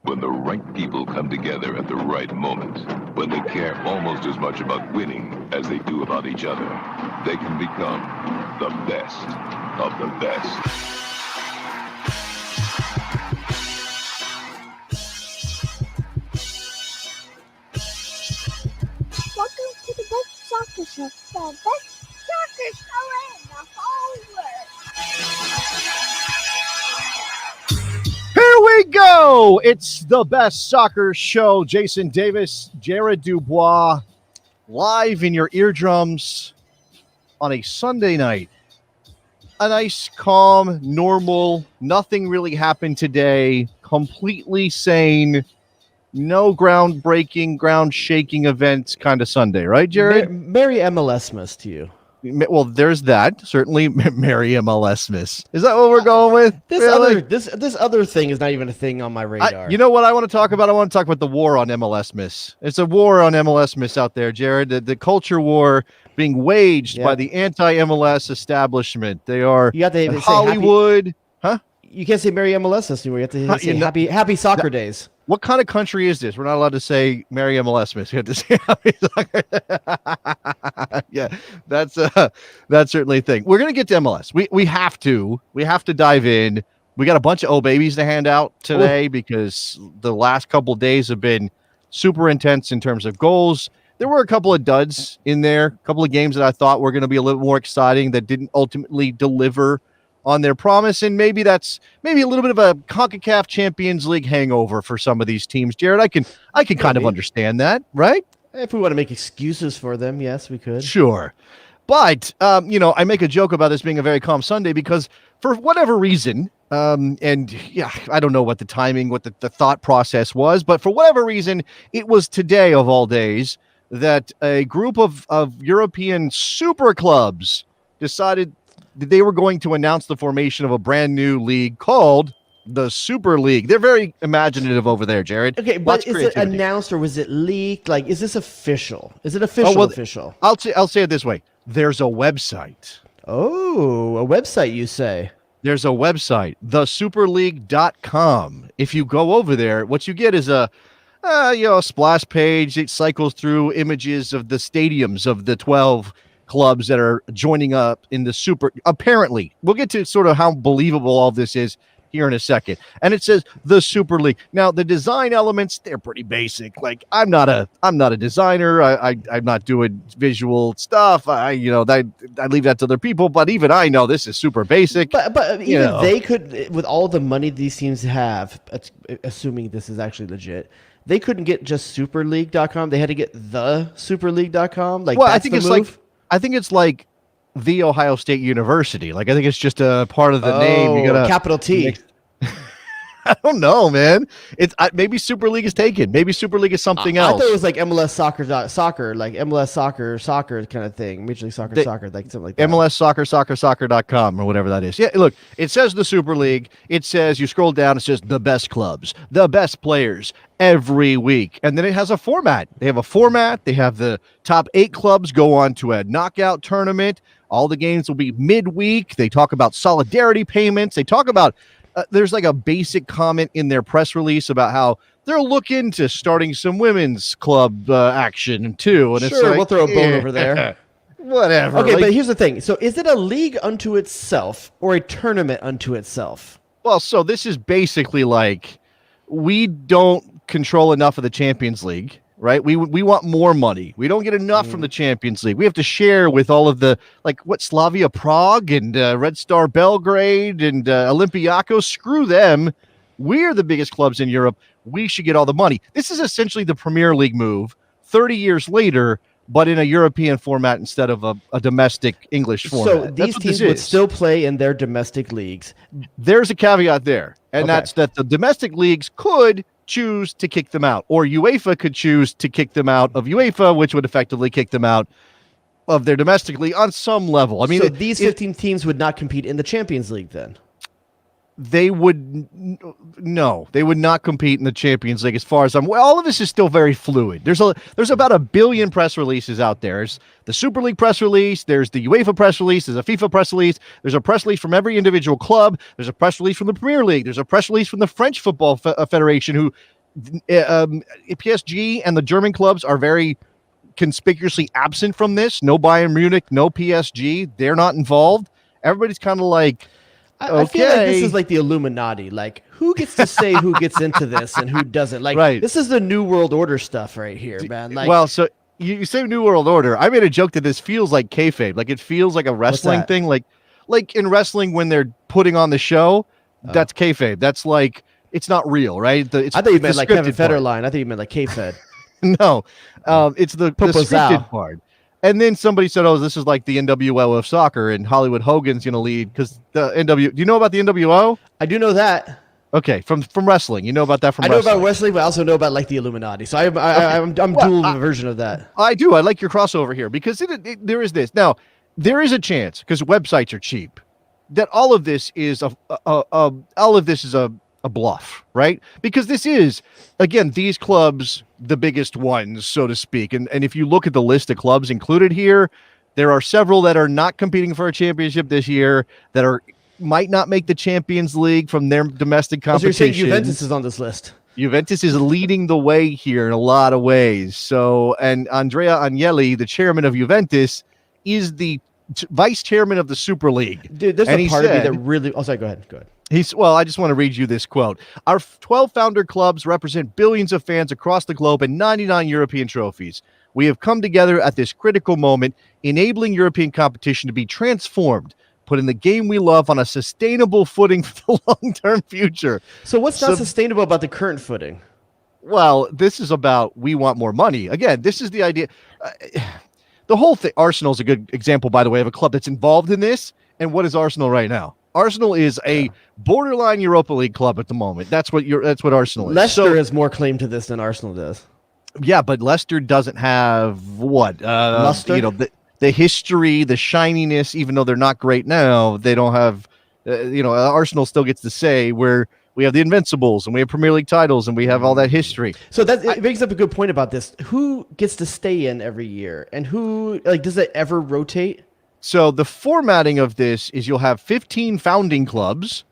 When the right people come together at the right moment, when they care almost as much about winning as they do about each other, they can become the best of the best. Welcome to the best soccer show, the best soccer show in the whole world. Here we go. It's the best soccer show. Jason Davis, Jared Dubois, live in your eardrums on a Sunday night. A nice, calm, normal, nothing really happened today, completely sane, no groundbreaking, ground-shaking events kind of Sunday, right, Jared? Merry MLS-mas to you. Well, there's that. Certainly, Merry MLS-mas. Is that what we're going with? This other thing is not even a thing on my radar. You know what I want to talk about? I want to talk about the war on MLS-mas. It's a war on MLS-mas out there, Jared. The culture war being waged by the anti-MLS establishment. They are in Hollywood. You can't say Merry MLS anymore. You have to say happy soccer days. What kind of country is this? We're not allowed to say Merry MLS-mas. We have to say happy soccer. Yeah, that's certainly a thing. We're gonna get to MLS. We have to dive in. We got a bunch of babies to hand out today because the last couple of days have been super intense in terms of goals. There were a couple of duds in there, a couple of games that I thought were going to be a little more exciting that didn't ultimately deliver on their promise, and maybe that's a little bit of a CONCACAF Champions League hangover for some of these teams. Jared, I can kind of understand that, right? If we want to make excuses for them, yes, we could. Sure. But, I make a joke about this being a very calm Sunday because for whatever reason, I don't know what the timing, what the thought process was, but for whatever reason, it was today of all days that a group of European super clubs decided that they were going to announce the formation of a brand new league called the Super League. They're very imaginative over there, Jared. Okay, but is it announced or was it leaked? Like, is this official? Is it official? Official? I'll say it this way. There's a website. Oh, a website, you say? There's a website, thesuperleague.com. If you go over there, what you get is a splash page. It cycles through images of the stadiums of the 12 clubs that are joining up in the super. Apparently, we'll get to sort of how believable all this is here in a second. And it says the Super League. Now, the design elements, they're pretty basic. Like, I'm not a designer. I'm not doing visual stuff. I leave that to other people. But even I know this is super basic. But even they could, with all the money these teams have, assuming this is actually legit, they couldn't get just superleague.com. They had to get the superleague.com. Like, well, I think it's like the Ohio State University. Like, I think it's just a part of the name. You gotta capital T. I don't know, man. It's maybe Super League is taken. Maybe Super League is something else. I thought it was like MLS soccer, like MLS soccer kind of thing. Major League Soccer, like something like that. MLS soccer.com or whatever that is. Yeah, look, it says the Super League. It says, you scroll down, it says the best clubs, the best players every week. And then it has a format. They have a format. They have the top 8 clubs go on to a knockout tournament. All the games will be midweek. They talk about solidarity payments. They talk about there's like a basic comment in their press release about how they're looking to starting some women's club action too. And sure, it's like, we'll throw a bone over there. Whatever. Okay, but here's the thing. So is it a league unto itself or a tournament unto itself? Well, so this is basically like, we don't control enough of the Champions League, right? We want more money. We don't get enough from the Champions League. We have to share with all of the, like, Slavia Prague and Red Star Belgrade and Olympiacos. Screw them. We're the biggest clubs in Europe. We should get all the money. This is essentially the Premier League move 30 years later, but in a European format instead of a domestic English format. So these teams would still play in their domestic leagues. There's a caveat there, and that's that the domestic leagues could choose to kick them out, or UEFA could choose to kick them out of UEFA, which would effectively kick them out of their domestic league on some level. I mean, so these 15 teams would not compete in the Champions League then? They would not compete in the Champions League as far as all of this is still very fluid. There's about 1 billion press releases out there. There's the Super League press release, there's the UEFA press release, there's a FIFA press release, there's a press release from every individual club, there's a press release from the Premier League, there's a press release from the French Football Federation, who PSG and the German clubs are very conspicuously absent from this. No Bayern Munich, no PSG. They're not involved. Everybody's kind of like, I feel like this is like the Illuminati. Like, who gets to say who gets into this and who doesn't? Like, Right. This is the New World Order stuff right here, man. Like, well, so you say New World Order. I made a joke that this feels like kayfabe. Like it feels like a wrestling that? thing. Like in wrestling when they're putting on the show, that's kayfabe. That's like it's not real, right? I thought you meant like Kevin scripted part. Federline. I thought you meant like K-Fed. No, it's the scripted part. And then somebody said, "Oh, this is like the NWO of soccer, and Hollywood Hogan's going to lead because the NW." Do you know about the NWO? I do know that. Okay, from wrestling, you know about that from I know wrestling. about wrestling, but I also know about like the Illuminati. So I'm dual version of that. I do. I like your crossover here because there is this. Now, there is a chance because websites are cheap that all of this is a bluff, right? Because this is, again, these clubs, the biggest ones, so to speak. And if you look at the list of clubs included here, there are several that are not competing for a championship this year that might not make the Champions League from their domestic competition. So you're saying Juventus is on this list? Juventus is leading the way here in a lot of ways. So, and Andrea Agnelli, the chairman of Juventus, is the vice chairman of the Super League. Dude, there's a part of me that really... Oh, sorry, go ahead. I just want to read you this quote. Our 12 founder clubs represent billions of fans across the globe and 99 European trophies. We have come together at this critical moment, enabling European competition to be transformed, putting the game we love on a sustainable footing for the long-term future. So what's not sustainable about the current footing? Well, this is about we want more money. Again, this is the idea. The whole thing, Arsenal is a good example, by the way, of a club that's involved in this. And what is Arsenal right now? Arsenal is a borderline Europa League club at the moment. That's what Arsenal is. Leicester has more claim to this than Arsenal does. Yeah, but Leicester doesn't have Luster? You know, the history, the shininess. Even though they're not great now, they don't have. Arsenal still gets to say where we have the Invincibles and we have Premier League titles and we have all that history. So it brings up a good point about this. Who gets to stay in every year, and who does it ever rotate? So the formatting of this is you'll have 15 founding clubs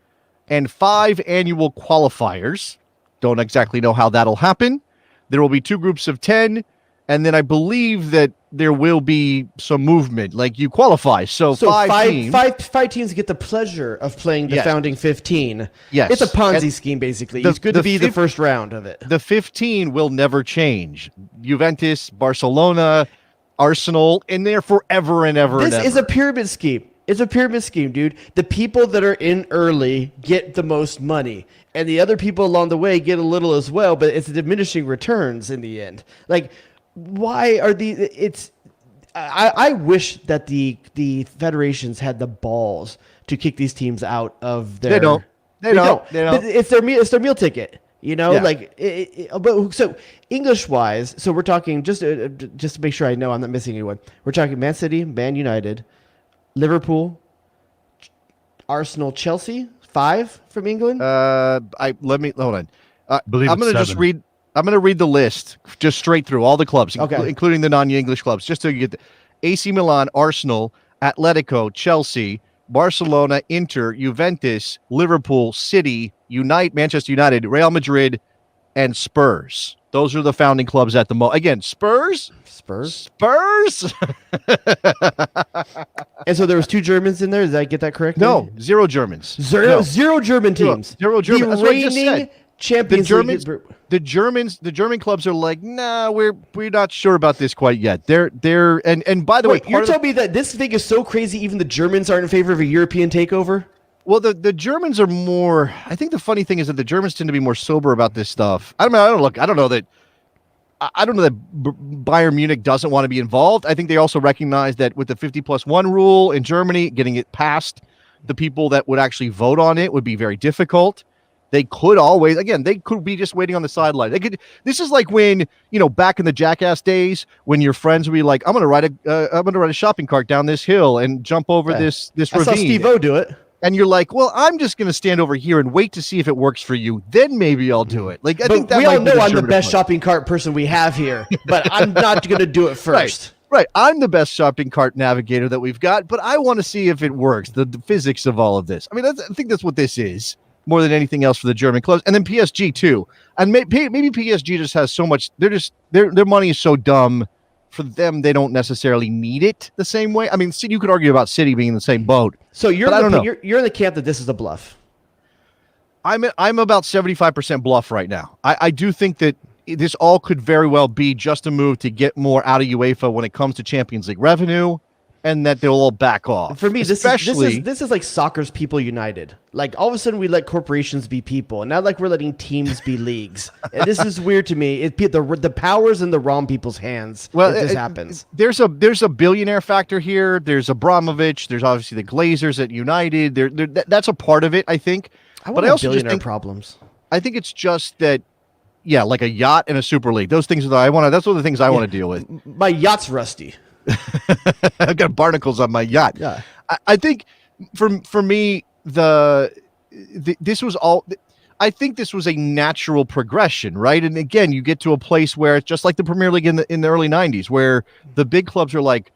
and 5 annual qualifiers. Don't exactly know how that'll happen. There will be 2 groups of 10, and then I believe that there will be some movement, like you qualify. So 5 teams. Five teams get the pleasure of playing the founding 15. Yes. It's a Ponzi scheme, basically. It's good to be the first round of it. The 15 will never change. Juventus, Barcelona, Arsenal, and they're forever and ever and ever. This is a pyramid scheme. It's a pyramid scheme, dude. The people that are in early get the most money, and the other people along the way get a little as well, but it's diminishing returns in the end. Like, why are I wish that the federations had the balls to kick these teams out of their... They don't. But it's their meal ticket. But so English-wise, so we're talking just to make sure I know I'm not missing anyone. We're talking Man City, Man United, Liverpool, Arsenal, Chelsea, 5 from England. Hold on. I'm going to just 7. read. I'm going to read the list just straight through all the clubs, including the non-English clubs, just to get AC Milan, Arsenal, Atletico, Chelsea, Barcelona, Inter, Juventus, Liverpool, City, Manchester United, Real Madrid, and Spurs. Those are the founding clubs at the moment. Again, Spurs. And so there was 2 Germans in there. Did I get that correct? No, 0 Germans. Zero German teams. Zero German. That's what I just said. Champions League. The German clubs are like, nah, we're not sure about this quite yet. They're and by the way, you're telling me that this thing is so crazy even the Germans aren't in favor of a European takeover? Well, the Germans are more. I think the funny thing is that the Germans tend to be more sober about this stuff. I don't know that Bayern Munich doesn't want to be involved. I think they also recognize that with the 50+1 rule in Germany, getting it past the people that would actually vote on it would be very difficult. They could be just waiting on the sideline. This is like when, back in the Jackass days, when your friends would be like, I'm going to ride a shopping cart down this hill and jump over this ravine. I saw Steve-O do it. And you're like, well, I'm just going to stand over here and wait to see if it works for you. Then maybe I'll do it. Like, I think that we all know I'm the best part. shopping cart person we have here, but I'm not going to do it first. Right. I'm the best shopping cart navigator that we've got, but I want to see if it works. The physics of all of this. I mean, I think that's what this is. more than anything else for the German clubs, and then PSG too. And maybe PSG just has so much. Their money is so dumb. For them, they don't necessarily need it the same way. I mean, you could argue about City being in the same boat. So you're in the camp that this is a bluff. I'm about 75% bluff right now. I do think that this all could very well be just a move to get more out of UEFA when it comes to Champions League revenue, and that they'll all back off. For me, this is like soccer's people united. Like all of a sudden we let corporations be people, and not like we're letting teams be leagues. And this is weird to me. The power's in the wrong people's hands. Well, if this happens. There's a billionaire factor here. There's Abramovich. There's obviously the Glazers at United. That's a part of it, I think. But I also just think problems. I think it's just that. Yeah, like a yacht and a Super League. Those things that's one of the things I want to deal with. My yacht's rusty. I've got barnacles on my yacht. Yeah. I think for me, this was all. I think this was a natural progression, right? And again, you get to a place where it's just like the Premier League in the early '90s, where the big clubs are like,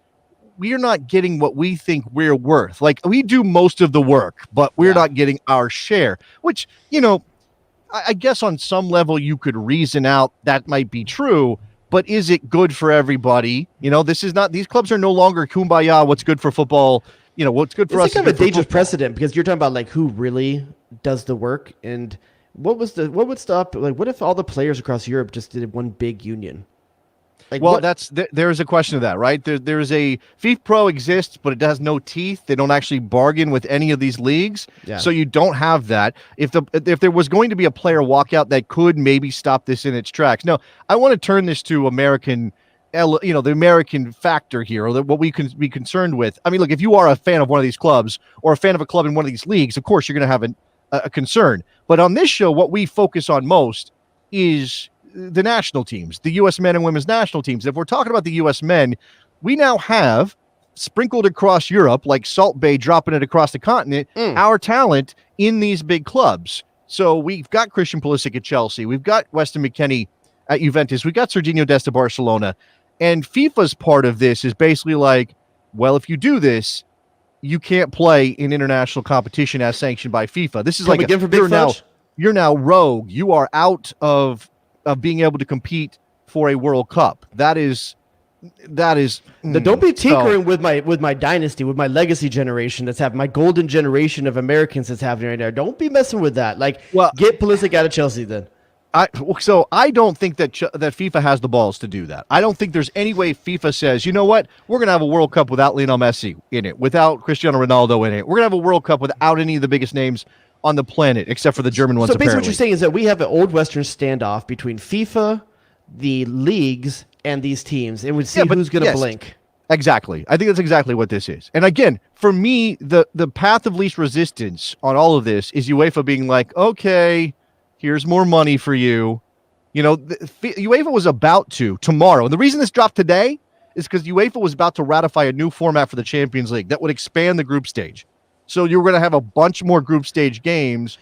we are not getting what we think we're worth. Like we do most of the work, but we're not getting our share. Which I guess on some level you could reason out that might be true, but is it good for everybody? These clubs are no longer kumbaya. What's good for football? What's good for us. It's kind of a dangerous precedent because you're talking about like who really does the work and what would stop? Like, what if all the players across Europe just did one big union? Like, well, there's a question of that, right? There's a FIFA Pro exists, but it has no teeth. They don't actually bargain with any of these leagues, so you don't have that. If there was going to be a player walkout that could maybe stop this in its tracks. No, I want to turn this to American, the American factor here, or what we can be concerned with. I mean, look, if you are a fan of one of these clubs or a fan of a club in one of these leagues, of course you're going to have a concern. But on this show, what we focus on most is the national teams, the U.S. men and women's national teams. If we're talking about the U.S. men, we now have sprinkled across Europe, like Salt Bay dropping it across the continent, our talent in these big clubs. So we've got Christian Pulisic at Chelsea. We've got Weston McKennie at Juventus. We've got Serginho Dest at Barcelona. And FIFA's part of this is basically like, well, if you do this, you can't play in international competition as sanctioned by FIFA. This is like again for Big Fudge? You're now rogue. You are out of being able to compete for a World Cup. That is. Don't be tinkering with my dynasty, with my legacy generation that's happening, my golden generation of Americans that's happening right now. Don't be messing with that. Like, get Pulisic out of Chelsea then. I don't think that FIFA has the balls to do that. I don't think there's any way FIFA says, you know what, we're going to have a World Cup without Lionel Messi in it, without Cristiano Ronaldo in it. We're going to have a World Cup without any of the biggest names on the planet, except for the German ones. So basically apparently what you're saying is that we have an old Western standoff between FIFA, the leagues, and these teams, and we'd see who's going to blink. Exactly. I think that's exactly what this is. And again, for me, the path of least resistance on all of this is UEFA being like, okay, here's more money for you. UEFA was about tomorrow. And the reason this dropped today is because UEFA was about to ratify a new format for the Champions League that would expand the group stage. So you were going to have a bunch more group stage games,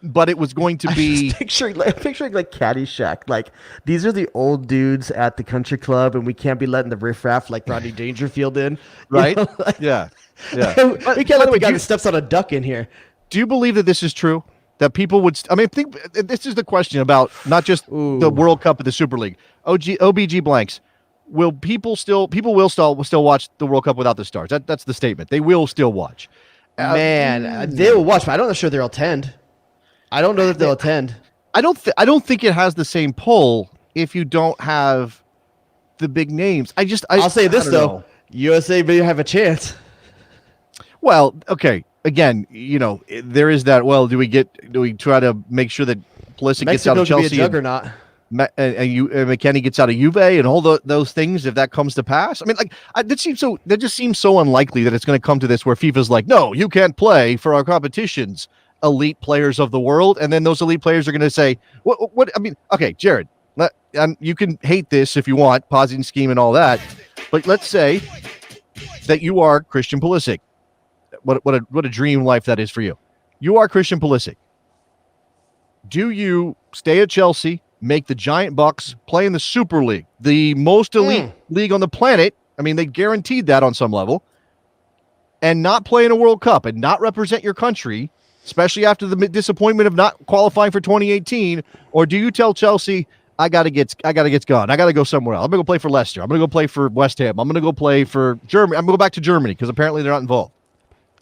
but it was going to be picturing like Caddyshack. Like, these are the old dudes at the country club, and we can't be letting the riffraff like Rodney Dangerfield in, right? Yeah. We can't let the guy that steps on a duck in here. Do you believe that this is true? That people would, I think this is the question about not just the World Cup, but the Super League. OBG blanks. People will still watch the World Cup without the stars? That's the statement. They will still watch. They will watch, but I'm not sure they'll attend. I don't know that they'll attend. I don't think it has the same pull if you don't have the big names. I'll say this though, USA may have a chance. Well, okay. Again, there is that. Well, do we try to make sure that Pulisic gets out of Chelsea? Be a juggernaut. And McKennie gets out of Juve and all those things, if that comes to pass. I mean, that just seems so unlikely that it's going to come to this where FIFA's like, no, you can't play for our competitions, elite players of the world. And then those elite players are going to say, what? I mean, okay, Jared, you can hate this if you want, Ponzi scheme and all that. But let's say that you are Christian Pulisic. What a dream life that is for you. You are Christian Pulisic. Do you stay at Chelsea, make the giant bucks, play in the Super League, the most elite league on the planet? I mean, they guaranteed that on some level, and not play in a World Cup and not represent your country, especially after the disappointment of not qualifying for 2018? Or do you tell Chelsea, I gotta get gone. I gotta go somewhere else. I'm gonna go play for Leicester. I'm gonna go play for West Ham. I'm gonna go play for Germany. I'm gonna go back to Germany because apparently they're not involved.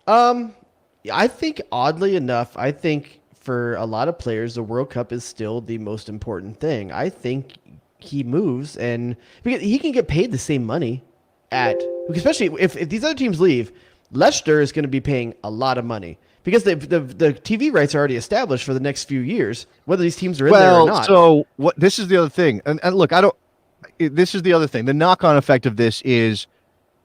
I think oddly enough, I think for a lot of players, the World Cup is still the most important thing. I think he moves, and because he can get paid the same money especially if these other teams leave, Leicester is going to be paying a lot of money because the TV rights are already established for the next few years, whether these teams are in there or not. So what? This is the other thing, and look, this is the other thing. The knock-on effect of this is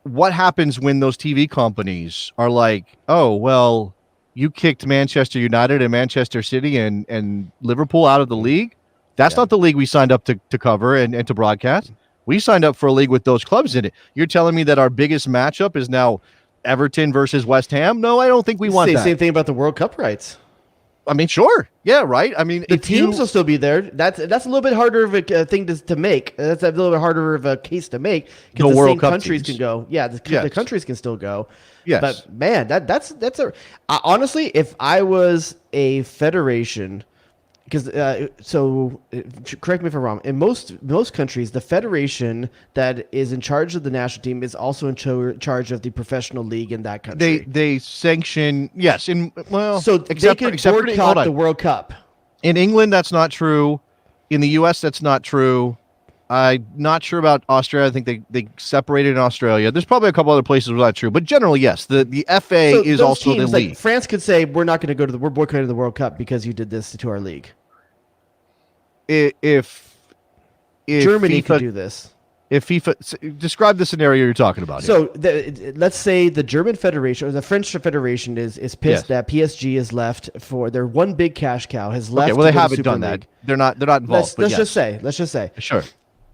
what happens when those TV companies are like, oh, well, you kicked Manchester United and Manchester City and Liverpool out of the league. That's not the league we signed up to cover and to broadcast. We signed up for a league with those clubs in it. You're telling me that our biggest matchup is now Everton versus West Ham? No, I don't think we want that. Same thing about the World Cup rights. I mean, sure. Yeah, right. I mean, the teams will still be there. That's a little bit harder of a thing to make. That's a little bit harder of a case to make because the same countries can go. Yeah, the countries can still go. Yes. But man, that's honestly, if I was a federation, because correct me if I'm wrong. In most countries, the federation that is in charge of the national team is also in charge of the professional league in that country. They sanction so they could boycott the World Cup. In England, that's not true. In the U.S., that's not true. I'm not sure about Australia. I think they separated in Australia. There's probably a couple other places where that's true, but generally, yes. The FA is also the league. Like France could say we're not going to we're boycotting the World Cup because you did this to our league. If Germany FIFA, could do this. If FIFA, describe the scenario you're talking about. So let's say the German Federation or the French Federation is pissed that PSG is left for their one big cash cow has left. Okay, well, they to haven't done that. They're not involved. Let's just say. Sure.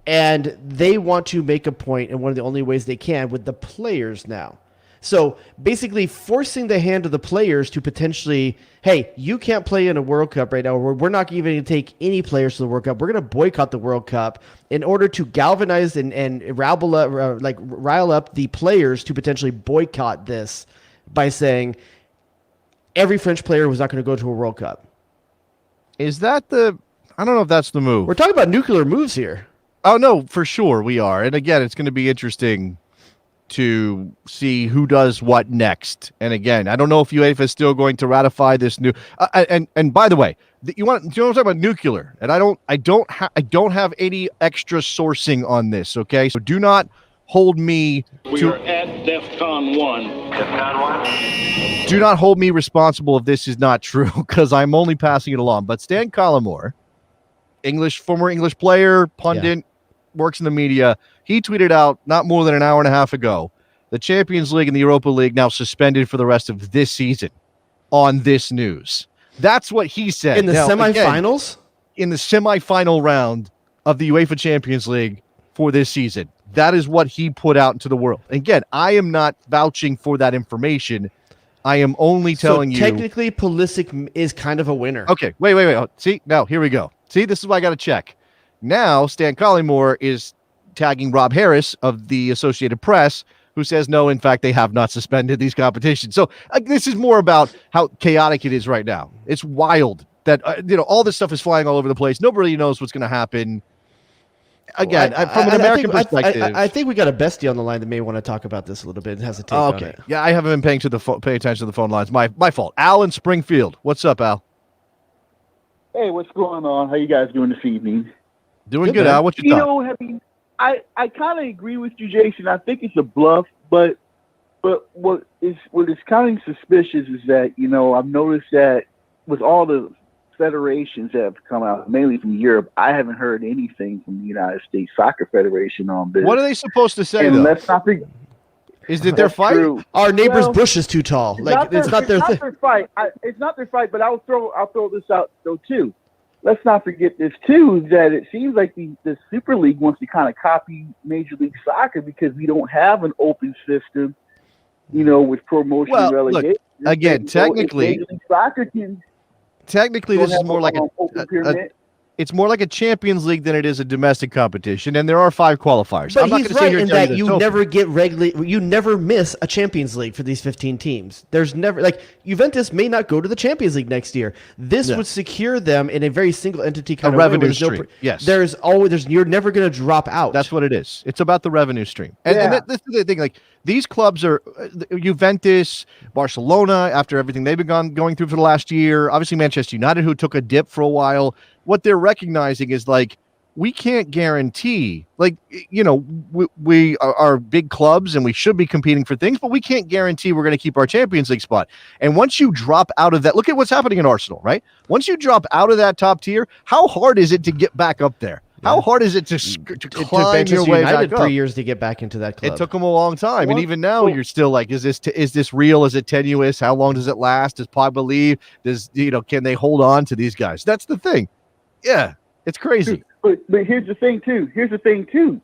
And they want to make a point, and one of the only ways they can with the players now. So basically forcing the hand of the players to potentially, hey, you can't play in a World Cup right now. We're not even going to take any players to the World Cup. We're going to boycott the World Cup in order to galvanize and rile up the players to potentially boycott this by saying every French player was not going to go to a World Cup. Is that I don't know if that's the move. We're talking about nuclear moves here. Oh, no, for sure we are. And again, it's going to be interesting to see who does what next. And again, I don't know if UEFA is still going to ratify this new. And by the way, you want to talk about nuclear? And I don't have any extra sourcing on this. Okay, so do not hold me. We are at DEFCON 1. DEFCON 1. Do not hold me responsible if this is not true, because I'm only passing it along. But Stan Collymore, former English player, pundit, works in the media. He tweeted out not more than an hour and a half ago, the Champions League and the Europa League now suspended for the rest of this season on this news. That's what he said. In the semifinals? In the semifinal round of the UEFA Champions League for this season. That is what he put out into the world. Again, I am not vouching for that information. I am only telling you. Technically, Pulisic is kind of a winner. Okay, wait. See, now, here we go. See, this is what I got to check. Now, Stan Collymore is tagging Rob Harris of the Associated Press, who says, no, in fact, they have not suspended these competitions. So this is more about how chaotic it is right now. It's wild that, all this stuff is flying all over the place. Nobody knows what's going to happen. Again, from an American perspective. I think we got a bestie on the line that may want to talk about this a little bit and has a take on it. Yeah, I haven't been paying attention to the phone lines. My fault. Al in Springfield. What's up, Al? Hey, what's going on? How you guys doing this evening? Doing good, Al. What you thought? I kind of agree with you, Jason. I think it's a bluff, but what is kind of suspicious is that, I've noticed that with all the federations that have come out, mainly from Europe, I haven't heard anything from the United States Soccer Federation on this. What are they supposed to say, and though? Let's not forget. Is it their fight? True. Our neighbor's bush is too tall. It's not their fight. It's not their fight, but I'll throw this out though too. Let's not forget this too, that it seems like the Super League wants to kind of copy Major League Soccer because we don't have an open system, with promotion and relegation. Look, again, technically, Major League Soccer can technically this is more like It's more like a Champions League than it is a domestic competition, and there are 5 qualifiers. But I'm not he's gonna sit right here and in tell that you the never get you never miss a Champions League for these 15 teams. There's never like Juventus may not go to the Champions League next year. This would secure them in a very single entity kind of revenue way. stream. Yes, you're never going to drop out. That's what it is. It's about the revenue stream, and that's the thing. Like these clubs are Juventus, Barcelona. After everything they've been going through for the last year, obviously Manchester United, who took a dip for a while. What they're recognizing is like we can't guarantee, like, you know, we are big clubs and we should be competing for things, but we can't guarantee we're going to keep our Champions League spot. And once you drop out of that, look at what's happening in Arsenal, right? Once you drop out of that top tier, how hard is it to get back up there? How hard is it to climb your way United back up? 3 years to get back into that club. It took them a long time, and even now you're still like, is this real? Is it tenuous? How long does it last? Does Pogba leave? Can they hold on to these guys? That's the thing. Yeah, it's crazy. But here's the thing too.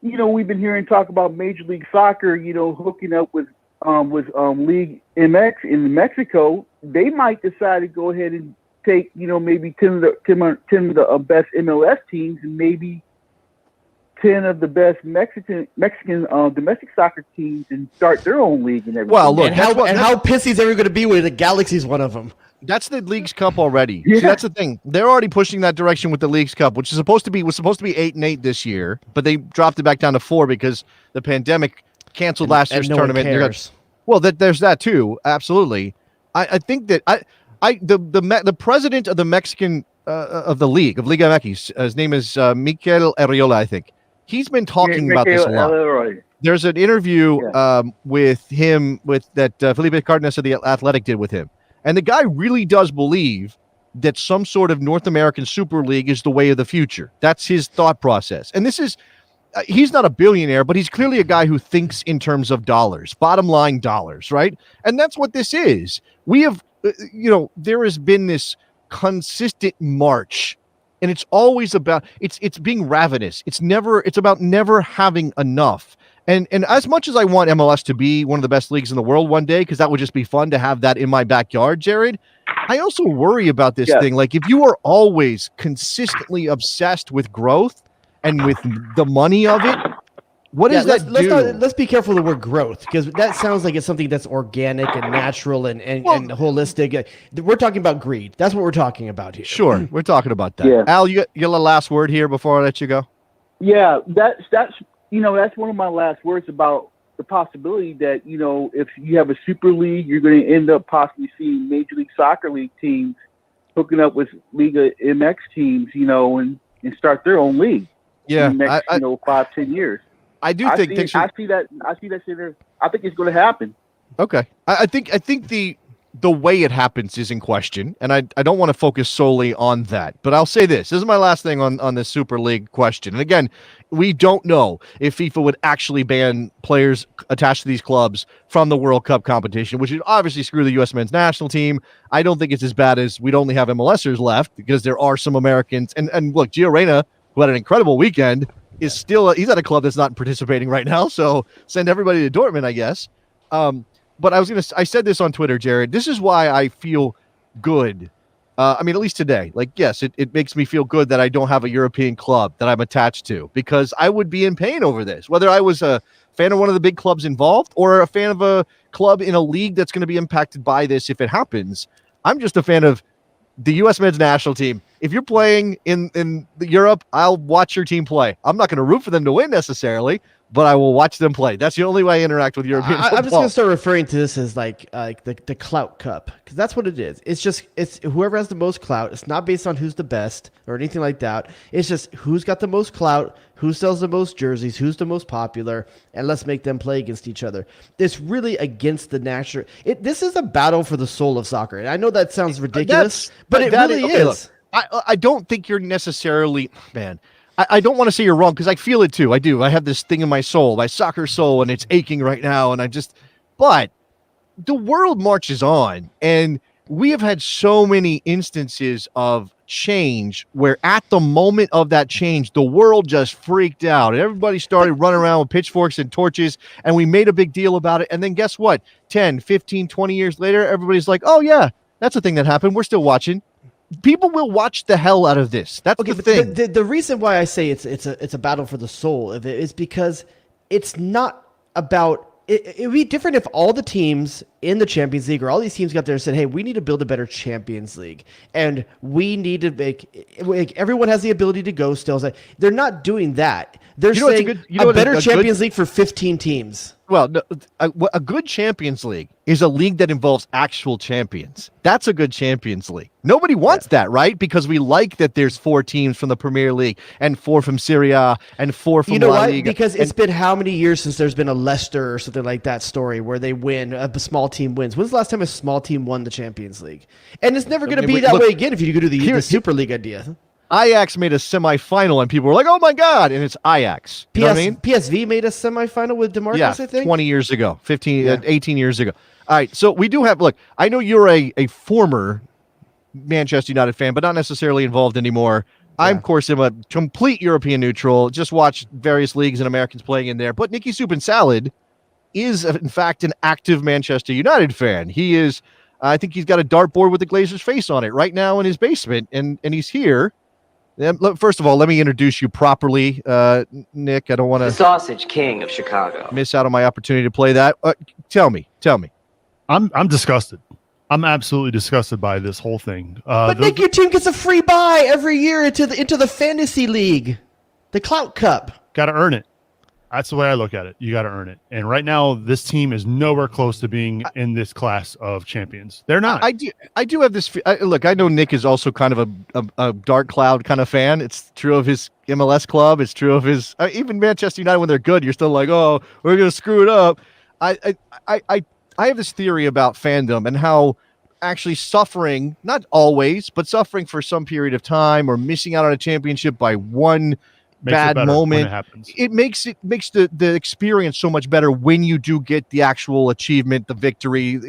You know, we've been hearing talk about Major League Soccer, you know, hooking up with League MX in Mexico. They might decide to go ahead and take, you know, maybe 10 of the best MLS teams and maybe 10 of the best Mexican domestic soccer teams and start their own league and everything. Well, look, and how pissy is everyone going to be when the Galaxy's one of them? That's the Leagues Cup already. Yeah. See, that's the thing. They're already pushing that direction with the Leagues Cup, which was supposed to be 8-8 this year, but they dropped it back down to 4 because the pandemic canceled last year's tournament. There's that too. Absolutely. I think that the president of the Mexican of the league of Liga MX, his name is Mikel Arriola, I think. He's been talking about this a lot. There's an interview with him that Felipe Cardenas of the Athletic did with him. And the guy really does believe that some sort of North American Super League is the way of the future. That's his thought process. And this is, he's not a billionaire, but he's clearly a guy who thinks in terms of dollars, bottom line dollars, right? And that's what this is. We have, there has been this consistent march, and it's always about, it's being ravenous. It's about never having enough. And as much as I want MLS to be one of the best leagues in the world one day, because that would just be fun to have that in my backyard, Jared, I also worry about this thing. Like, if you are always consistently obsessed with growth and with the money of it, what does that do? Let's be careful of the word growth, because that sounds like it's something that's organic and natural and holistic. We're talking about greed. That's what we're talking about here. Sure, we're talking about that. Yeah. Al, you got a last word here before I let you go? Yeah, that's one of my last words about the possibility that, if you have a Super League, you're going to end up possibly seeing Major League Soccer League teams hooking up with Liga MX teams, and start their own league. Yeah, in the next 5-10 years. I see that. I see that shit there. I think it's going to happen. Okay, I think the way it happens is in question, and I don't want to focus solely on that. But I'll say this. This is my last thing on this Super League question. And again, we don't know if FIFA would actually ban players attached to these clubs from the World Cup competition, which would obviously screw the U.S. men's national team. I don't think it's as bad as we'd only have MLSers left, because there are some Americans. And look, Gio Reyna, who had an incredible weekend, is still he's at a club that's not participating right now. So send everybody to Dortmund, I guess. But I said this on Twitter, Jared. This is why I feel good. At least today. Like, yes, it makes me feel good that I don't have a European club that I'm attached to, because I would be in pain over this. Whether I was a fan of one of the big clubs involved or a fan of a club in a league that's going to be impacted by this if it happens, I'm just a fan of the U.S. men's national team. If you're playing in Europe, I'll watch your team play. I'm not going to root for them to win necessarily, but I will watch them play. That's the only way I interact with European football. I'm just going to start referring to this as like the clout cup, because that's what it is. It's whoever has the most clout. It's not based on who's the best or anything like that. It's just who's got the most clout, who sells the most jerseys, who's the most popular, and let's make them play against each other. It's really against the natural. This is a battle for the soul of soccer. And I know that sounds ridiculous, but it really is. Look, I don't think you're necessarily, man. I don't want to say you're wrong, because I feel it too. I do. I have this thing in my soul, my soccer soul, and it's aching right now. But the world marches on, and we have had so many instances of change where at the moment of that change, the world just freaked out and everybody started running around with pitchforks and torches, and we made a big deal about it. And then guess what? 10, 15, 20 years later, everybody's like, oh yeah, that's a thing that happened. We're still watching. people will watch the hell out of this. That's Okay, the but thing. the reason why I say it's a battle for the soul of it is because it's not about it would be different if all the teams in the Champions League or all these teams got there and said, hey, we need to build a better Champions League. And we need to make everyone has the ability to go still. They're not doing that. They're saying a better Champions League for 15 teams. Well, no, a good Champions League is a league that involves actual champions. That's a good Champions League. Nobody wants that, right? Because we like that there's 4 teams from the Premier League and 4 from Serie A and 4 from La Liga. Because it's been how many years since there's been a Leicester or something like that story where they win, a small team wins. When's the last time a small team won the Champions League? And it's never going to be that way again if you go to the Super League idea. Ajax made a semifinal and people were like, oh my God. And it's Ajax. You know what I mean? PSV made a semifinal with DeMarcus, I think. 20 years ago, 18 years ago. All right. So we do have, look, I know you're a former Manchester United fan, but not necessarily involved anymore. I, of course, am a complete European neutral, just watch various leagues and Americans playing in there. But Nicky Soup and Salad is, in fact, an active Manchester United fan. He is, I think he's got a dartboard with the Glazers' face on it right now in his basement, and he's here. First of all, let me introduce you properly, Nick. I don't want to Sausage King of Chicago. miss out on my opportunity to play that. Tell me. I'm disgusted. I'm absolutely disgusted by this whole thing. But Nick, your team gets a free buy every year into the fantasy league, the Clout Cup. Got to earn it. That's the way I look at it. You got to earn it. And right now, this team is nowhere close to being in this class of champions. They're not. I do have this. Look, I know Nick is also kind of a Dark Cloud kind of fan. It's true of his MLS club. It's true of his even Manchester United when they're good. You're still like, oh, we're gonna screw it up. I have this theory about fandom and how actually suffering, not always, but suffering for some period of time or missing out on a championship by one bad moment, it makes the experience so much better when you do get the actual achievement, the victory.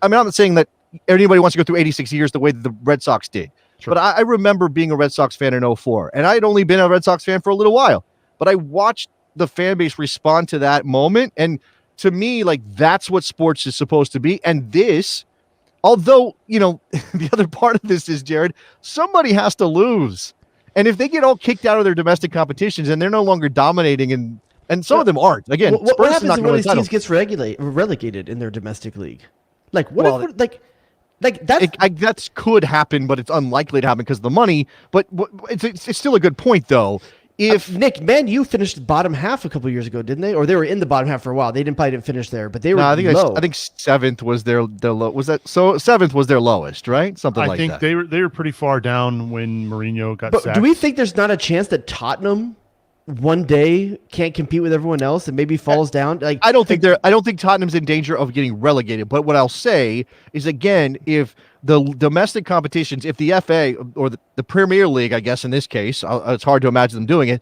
I'm not saying that anybody wants to go through 86 years the way that the Red Sox did, but I remember being a Red Sox fan in 04, and I had only been a Red Sox fan for a little while, but I watched the fan base respond to that moment, and to me, like, that's what sports is supposed to be. And this, although, the other part of this is, Jared, somebody has to lose. And if they get all kicked out of their domestic competitions and they're no longer dominating, and some of them aren't, again, what happens when one of these teams gets relegated in their domestic league? Like, that could happen, but it's unlikely to happen because of the money. But it's still a good point, though. If Nick, Man U finished bottom half a couple years ago, didn't they? Or they were in the bottom half for a while. They probably didn't finish there, but they were low. I think 7th was their low. Was that so? 7th was their lowest, right? Something like that. I think they were pretty far down when Mourinho got sacked. Do we think there's not a chance that Tottenham one day can't compete with everyone else and maybe falls down? I don't think Tottenham's in danger of getting relegated. But what I'll say is, again, if the domestic competitions, if the FA or the Premier League, I guess in this case, it's hard to imagine them doing it,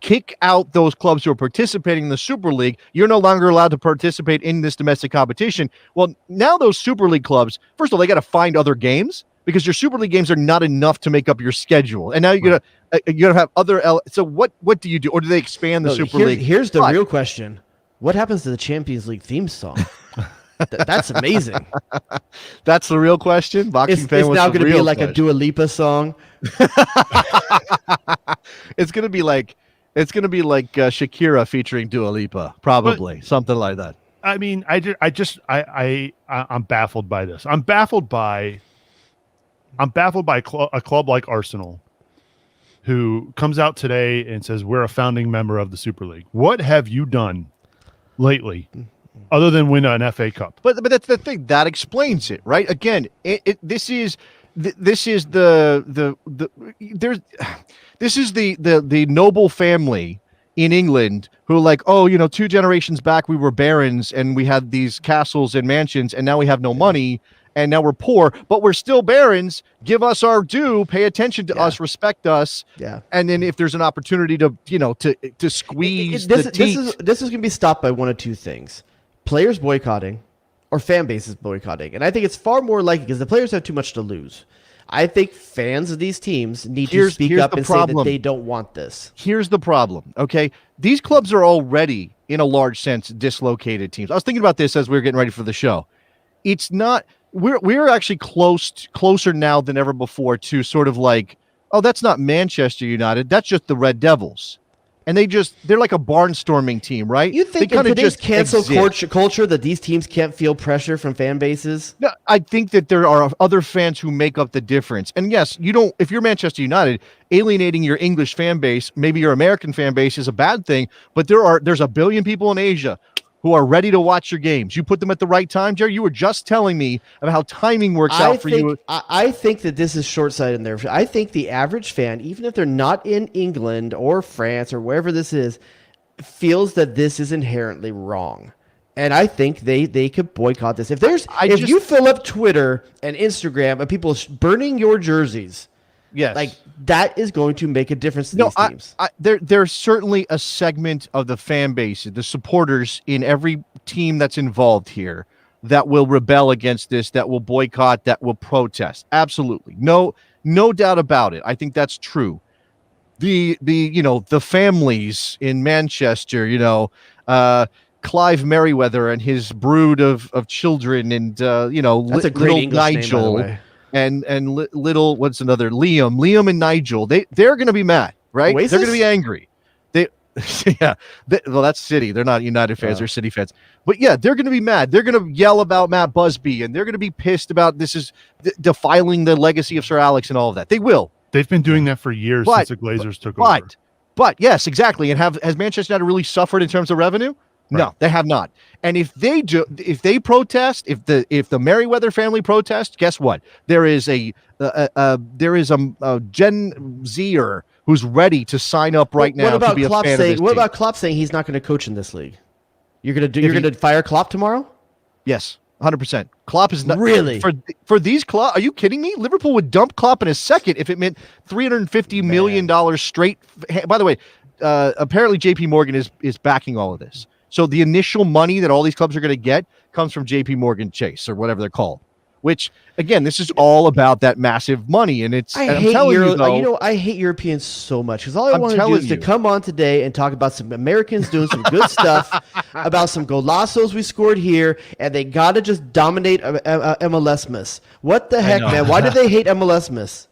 kick out those clubs who are participating in the Super League, you're no longer allowed to participate in this domestic competition. Well, now those Super League clubs, first of all, they got to find other games because your Super League games are not enough to make up your schedule. And now you're gonna have other. So what do you do, or do they expand the Super League? Here's the real question: what happens to the Champions League theme song? That's amazing. That's the real question. It's now going to be like a Dua Lipa song. It's going to be like Shakira featuring Dua Lipa, probably something like that. I mean, I'm baffled by this. I'm baffled by a club like Arsenal, who comes out today and says we're a founding member of the Super League. What have you done lately? Other than win an FA Cup, but that's the thing that explains it, right? Again, this is the noble family in England who are like, 2 generations back we were barons and we had these castles and mansions, and now we have no money and now we're poor, but we're still barons. Give us our due, pay attention to us, respect us, and then if there's an opportunity to squeeze this is going to be stopped by one of two things. Players boycotting or fan bases boycotting. And I think it's far more likely because the players have too much to lose. I think fans of these teams need to speak up and say that they don't want this. Here's the problem, okay? These clubs are already, in a large sense, dislocated teams. I was thinking about this as we were getting ready for the show. It's not we're actually closer now than ever before to sort of like, oh, that's not Manchester United, that's just the Red Devils. And they're like a barnstorming team, right? You think they in today's just cancel exist. culture that these teams can't feel pressure from fan bases? No, I think that there are other fans who make up the difference. And yes, you don't, if you're Manchester United, alienating your English fan base, maybe your American fan base is a bad thing, but there's a billion people in Asia who are ready to watch your games. You put them at the right time, Jerry. You were just telling me about how timing works out for you. I think that this is short-sighted in there. I think the average fan, even if they're not in England or France or wherever this is, feels that this is inherently wrong. And I think they could boycott this. If you fill up Twitter and Instagram of people burning your jerseys, yes, like that is going to make a difference to these teams. There's certainly a segment of the fan base, the supporters in every team that's involved here that will rebel against this, that will boycott, that will protest. Absolutely. No doubt about it. I think that's true. The families in Manchester, Clive Merriweather and his brood of children, and that's a great little English Nigel, name, by the way. and little, what's another, Liam and Nigel, they're going to be mad, right? Oasis? They're going to be angry. Well, that's City. They're not United fans, they're City fans. But yeah, they're going to be mad. They're going to yell about Matt Busby, and they're going to be pissed about this is defiling the legacy of Sir Alex and all of that. They will. They've been doing that for years since the Glazers took over. But yes, exactly. And has Manchester United really suffered in terms of revenue? No, Right. they have not. And if they protest, if the Merriweather family protest, guess what? There is a Gen Zer who's ready to sign up right now to be a fan of this team. What about Klopp saying he's not going to coach in this league? You're going to fire Klopp tomorrow? Yes, 100%. Klopp is not really for these Klopp. Are you kidding me? Liverpool would dump Klopp in a second if it meant $350 million straight. By the way, apparently JP Morgan is backing all of this. So the initial money that all these clubs are going to get comes from JP Morgan Chase or whatever they're called, which again, this is all about that massive money. And I hate Europeans so much because all I want to do is to come on today and talk about some Americans doing some good stuff, about some golazos we scored here, and they got to just dominate MLS miss. What the heck, man? Why do they hate MLS miss?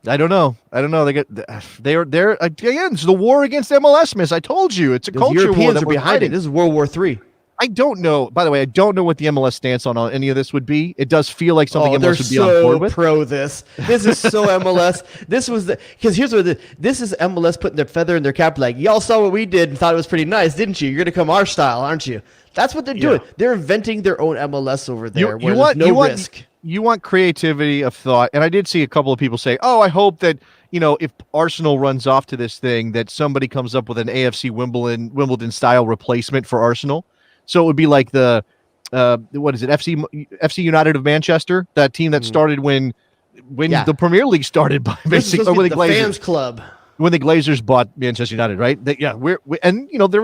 I don't know. They're again. It's the war against MLS miss. I told you, it's a culture Europeans war that are we're behind fighting. it. This is World War III. I don't know. By the way, I don't know what the MLS stance on any of this would be. It does feel like something MLS would be on board with. Pro this. This is so MLS. This was because here's what this is MLS putting their feather in their cap. Like, y'all saw what we did and thought it was pretty nice, didn't you? You're gonna come our style, aren't you? That's what they're doing. They're inventing their own MLS over there. There's no risk. You want creativity of thought, and I did see a couple of people say, "Oh, I hope that if Arsenal runs off to this thing, that somebody comes up with an AFC Wimbledon style replacement for Arsenal." So it would be like the what is it, FC United of Manchester, that team that started when the Premier League started, by basically when the fans club. When the Glazers bought Manchester United, right? They're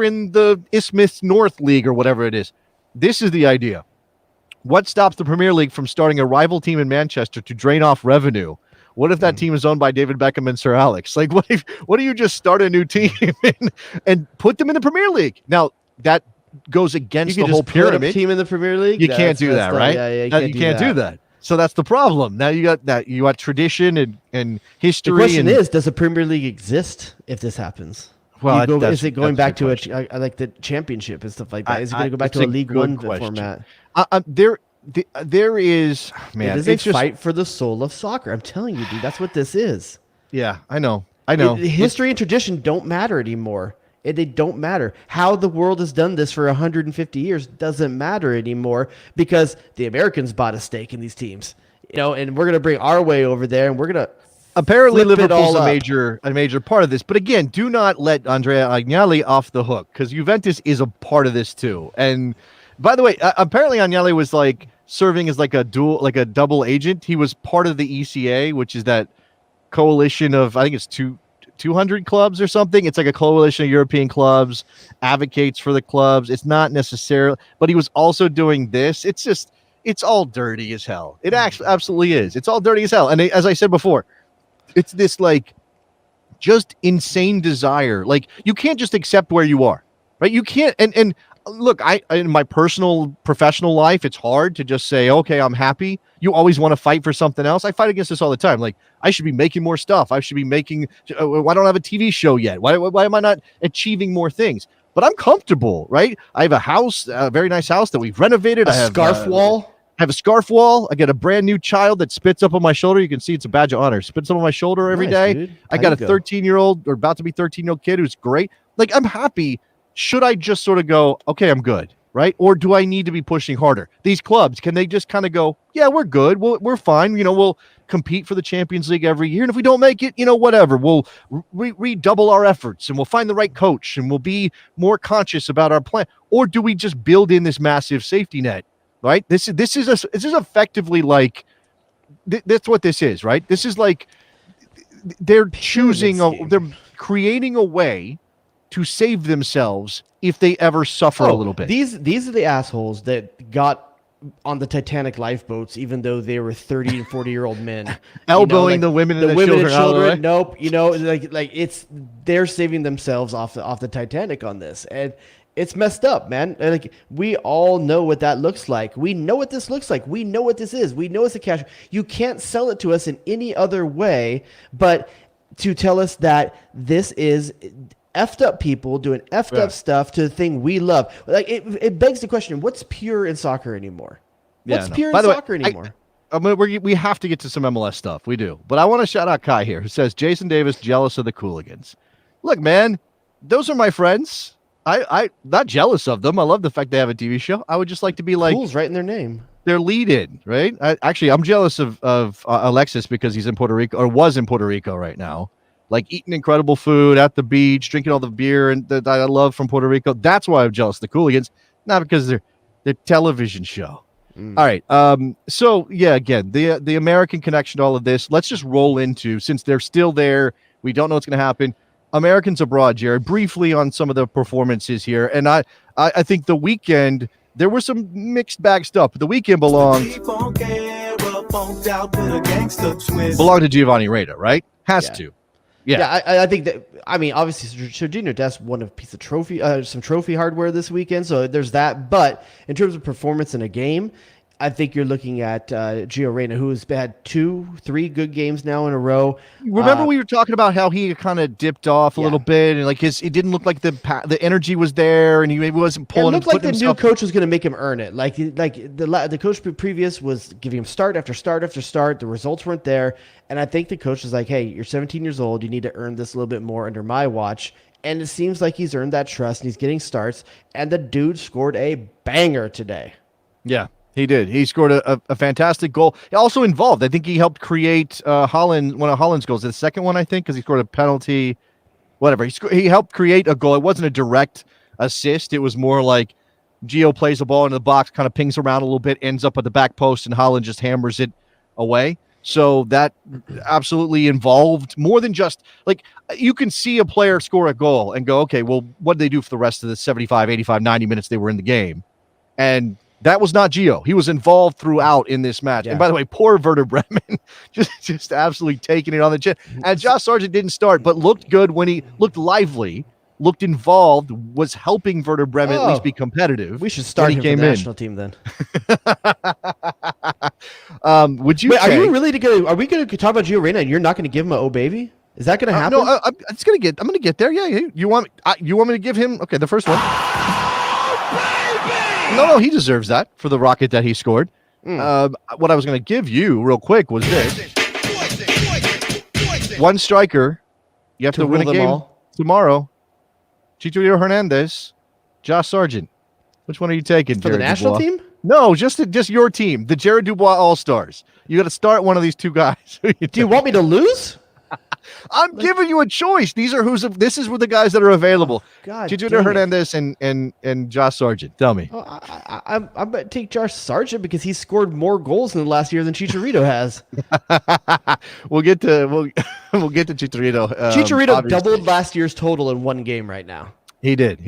in the Isthmus North League or whatever it is. This is the idea. What stops the Premier League from starting a rival team in Manchester to drain off revenue? What if that team is owned by David Beckham and Sir Alex? Like, what do you just start a new team and put them in the Premier League? Now, that goes against the whole pyramid. Team in the Premier League? You can't do that, right? Yeah, you can't do that. So that's the problem. Now you got tradition and history. The question is, does the Premier League exist if this happens? Well, is it going back to like the championship and stuff like that? Is it going to go back to a League One format? There is, man. It is a fight for the soul of soccer. I'm telling you, dude. That's what this is. Yeah, I know. History and tradition don't matter anymore. They don't matter. How the world has done this for 150 years doesn't matter anymore because the Americans bought a stake in these teams. And we're going to bring our way over there, and we're going to apparently Liverpool's a major part of this. But again, do not let Andrea Agnelli off the hook because Juventus is a part of this too. And by the way, apparently Agnelli was like serving as like a double agent. He was part of the ECA, which is that coalition of, I think it's 200 clubs or something. It's like a coalition of European clubs, advocates for the clubs. It's not necessarily, but he was also doing this. It's all dirty as hell. It actually absolutely is. It's all dirty as hell. And as I said before, it's this like just insane desire. Like you can't just accept where you are, right? You can't. And look, I in my personal professional life, it's hard to just say, okay, I'm happy. You always want to fight for something else. I fight against this all the time. Like, I should be making more stuff. I should be making. Why don't I have a TV show yet? Why am I not achieving more things? But I'm comfortable, right? I have a house, a very nice house that we've renovated. A I have scarf wall. I have a scarf wall. I get a brand new child that spits up on my shoulder. You can see it's a badge of honor. Spits up on my shoulder every day. Dude. I got a 13-year-old or about to be 13-year-old kid who's great. Like, I'm happy. Should I just sort of go, okay, I'm good, right? Or do I need to be pushing harder? These clubs, can they just kind of go, yeah, we're good. We're fine. We'll compete for the Champions League every year. And if we don't make it, whatever, we'll redouble our efforts and we'll find the right coach and we'll be more conscious about our plan. Or do we just build in this massive safety net, right? This is effectively like, that's what this is, right? This is like they're they're creating a way to save themselves if they ever suffer a little bit. These are the assholes that got on the Titanic lifeboats, even though they were 30 and 40-year-old men, elbowing the women and the children. Nope, like they're saving themselves off the Titanic on this, and it's messed up, man. And like, we all know what that looks like. We know what this looks like. We know what this is. We know it's a cash. You can't sell it to us in any other way, but to tell us that this is effed up people doing effed up stuff to the thing we love. Like, it begs the question, what's pure in soccer anymore? What's pure in soccer anymore? We have to get to some MLS stuff. We do. But I want to shout out Kai here, who says, Jason Davis jealous of the Cooligans. Look, man, those are my friends. I'm not jealous of them. I love the fact they have a TV show. I would just like to be like... Cool's right in their name. They're lead-in, right? I'm jealous of Alexis because he's in Puerto Rico, or was in Puerto Rico right now. Like, eating incredible food at the beach, drinking all the beer and that I love from Puerto Rico. That's why I'm jealous of the Cooligans, not because they're television show. All right. So yeah, again, the American connection to all of this. Let's just roll into, since they're still there, we don't know what's going to happen. Americans abroad, Jared, briefly on some of the performances here, and I think the weekend there was some mixed bag stuff. But the weekend belonged to Giovanni Reina, right? Has to. Yeah, I think that. I mean, obviously, Serginho Dest won a piece of some trophy hardware this weekend, so there's that. But in terms of performance in a game, I think you're looking at Gio Reyna, who's had 2-3 good games now in a row. Remember we were talking about how he kind of dipped off a little bit, and like it didn't look like the energy was there, and he maybe wasn't pulling. It looked like the new coach was going to make him earn it. Like the coach previous was giving him start after start after start. The results weren't there, and I think the coach was like, "Hey, you're 17 years old. You need to earn this a little bit more under my watch." And it seems like he's earned that trust, and he's getting starts. And the dude scored a banger today. Yeah. He did. He scored a fantastic goal. He also involved. I think he helped create one of Holland's goals. The second one, I think, because he scored a penalty. Whatever. He helped create a goal. It wasn't a direct assist. It was more like Gio plays the ball into the box, kind of pings around a little bit, ends up at the back post, and Holland just hammers it away. So that absolutely involved more than just, like, you can see a player score a goal and go, okay, well, what did they do for the rest of the 75, 85, 90 minutes they were in the game? And that was not Gio. He was involved throughout in this match. Yeah. And by the way, poor Werder Bremen just absolutely taking it on the chin. And Josh Sargent didn't start, but looked good when he looked lively, looked involved, was helping Werder Bremen at least be competitive. We should start him for the national team then. Would you? Wait, are we really are we going to talk about Gio Reyna and you're not going to give him an oh baby? Is that going to happen? No, I'm going to get there. Yeah, you want me to give him? Okay, the first one. No, he deserves that for the rocket that he scored. What I was going to give you real quick was this. One striker. You have to win a game tomorrow. Chicharito Hernandez, Josh Sargent. Which one are you taking, for the national team? No, just your team, the Jared Dubois All-Stars. You got to start one of these two guys. Do you want me to lose? I'm giving you a choice. This is the guys that are available. Chicharito Hernandez and Josh Sargent. Tell me. I'm going to take Josh Sargent because he scored more goals in the last year than Chicharito has. We'll get to Chicharito. Chicharito doubled last year's total in one game right now. He did.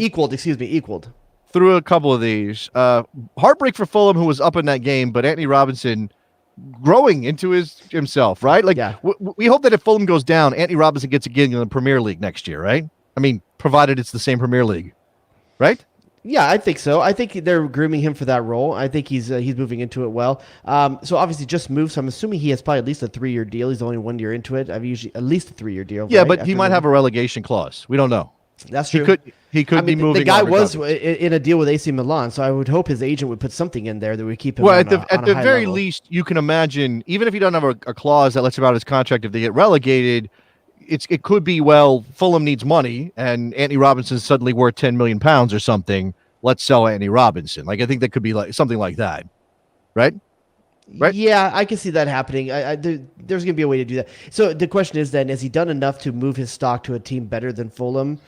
Equaled. Through a couple of these. Heartbreak for Fulham, who was up in that game, but Anthony Robinson growing into himself, right? Like, we hope that if Fulham goes down, Anthony Robinson gets a gig in the Premier League next year, right? I mean, provided it's the same Premier League. right? Yeah, I think so. I think they're grooming him for that role. I think he's moving into it well. So obviously just moved. So I'm assuming he has probably at least a 3-year deal. He's only 1 year into it. I've usually at least a 3-year deal. Yeah, right? but he might have a relegation clause. We don't know. That's true. He could be moving. The guy on was regardless. in a deal with AC Milan, so I would hope his agent would put something in there that would keep him. Well, on at the high very level. least, you can imagine, even if he doesn't have a clause that lets him out of his contract if they get relegated, it could be, well, Fulham needs money and Anthony Robinson's suddenly worth £10 million or something. Let's sell Anthony Robinson. Like, I think that could be like something like that, right? Right? Yeah, I can see that happening. There's going to be a way to do that. So the question is then, has he done enough to move his stock to a team better than Fulham?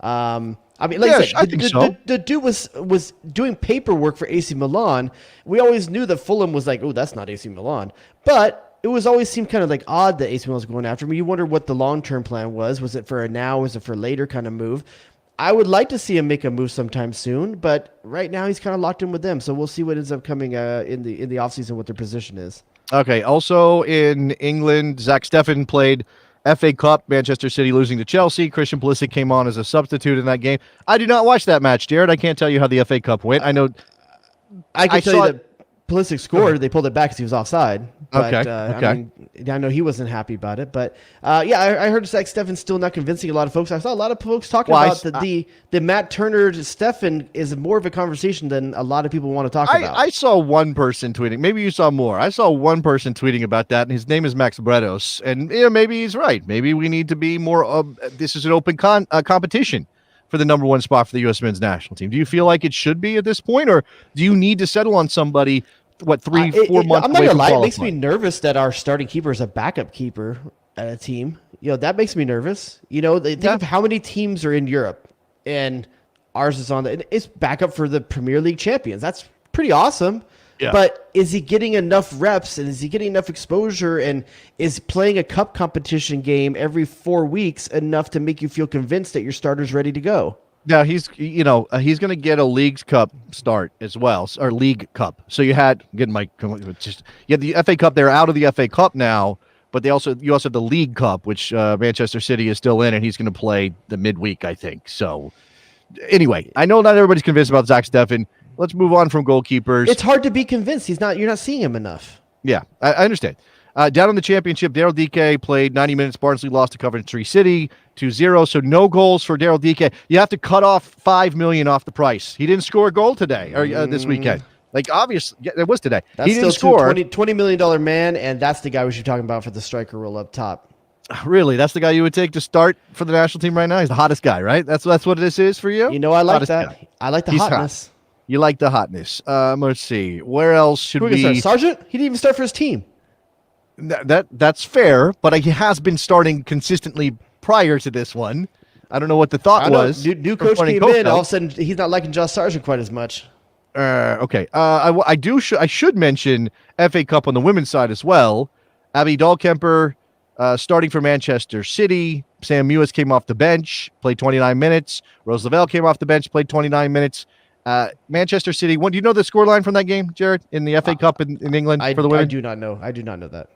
I mean, like I said, I think so. The dude was doing paperwork for AC Milan. We always knew that Fulham was like, oh, that's not AC Milan. But it was always seemed kind of like odd that AC Milan was going after him. You wonder what the long-term plan was. Was it for a now? Was it for later kind of move? I would like to see him make a move sometime soon, but right now he's kind of locked in with them. So we'll see what ends up coming in the offseason, what their position is. Okay. Also in England, Zach Steffen played FA Cup, Manchester City losing to Chelsea. Christian Pulisic came on as a substitute in that game. I did not watch that match, Jared. I can't tell you how the FA Cup went. I know. I can tell saw you that Pulisic scored. They pulled it back because he was offside. But, Okay. I mean, I know he wasn't happy about it. But, I heard Zach Steffen's still not convincing a lot of folks. I saw a lot of folks talking about the Matt Turner Steffen is more of a conversation than a lot of people want to talk about. I saw one person tweeting. Maybe you saw more. I saw one person tweeting about that, and his name is Max Bredos. And maybe he's right. Maybe we need to be more this is an open competition for the number one spot for the U.S. men's national team. Do you feel like it should be at this point, or do you need to settle on somebody, 3-4 months I'm not away gonna from lie. It makes me qualifying? nervous that our starting keeper is a backup keeper at a team. That makes me nervous. Think of how many teams are in Europe, and ours is on it's backup for the Premier League champions. That's pretty awesome. Yeah. But is he getting enough reps, and is he getting enough exposure, and is playing a cup competition game every 4 weeks enough to make you feel convinced that your starter's ready to go? Now he's going to get a Leagues Cup start as well, or League Cup. So you had the FA Cup. They're out of the FA Cup now, but you also have the League Cup, which Manchester City is still in, and he's going to play the midweek, I think. So anyway, I know not everybody's convinced about Zach Steffen. Let's move on from goalkeepers. It's hard to be convinced. You're not seeing him enough. Yeah, I understand. Down in the championship, Daryl Dike played 90 minutes. Barnsley lost to Coventry City 2-0. So no goals for Daryl Dike. You have to cut off $5 million off the price. He didn't score a goal today or this weekend. Like, obviously, it was today. That's He didn't still score. $20 million man, and that's the guy we should be talking about for the striker role up top. Really, that's the guy you would take to start for the national team right now. He's the hottest guy, right? That's what this is for you. I like Hottest that. guy. I like the He's hotness. hot. You like the hotness. Let's see. Where else should Who are we we? gonna start? Sargent? He didn't even start for his team. That's fair, but he has been starting consistently prior to this one. I don't know what the thought was. New from coach starting came in. Coco. All of a sudden, he's not liking Josh Sargent quite as much. Okay. I should mention FA Cup on the women's side as well. Abby Dahlkemper starting for Manchester City. Sam Mewis came off the bench, played 29 minutes. Rose Lavelle came off the bench, played 29 minutes. Manchester City. Do you know the scoreline from that game, Jared, in the FA Cup in England for the women? I do not know. I do not know that.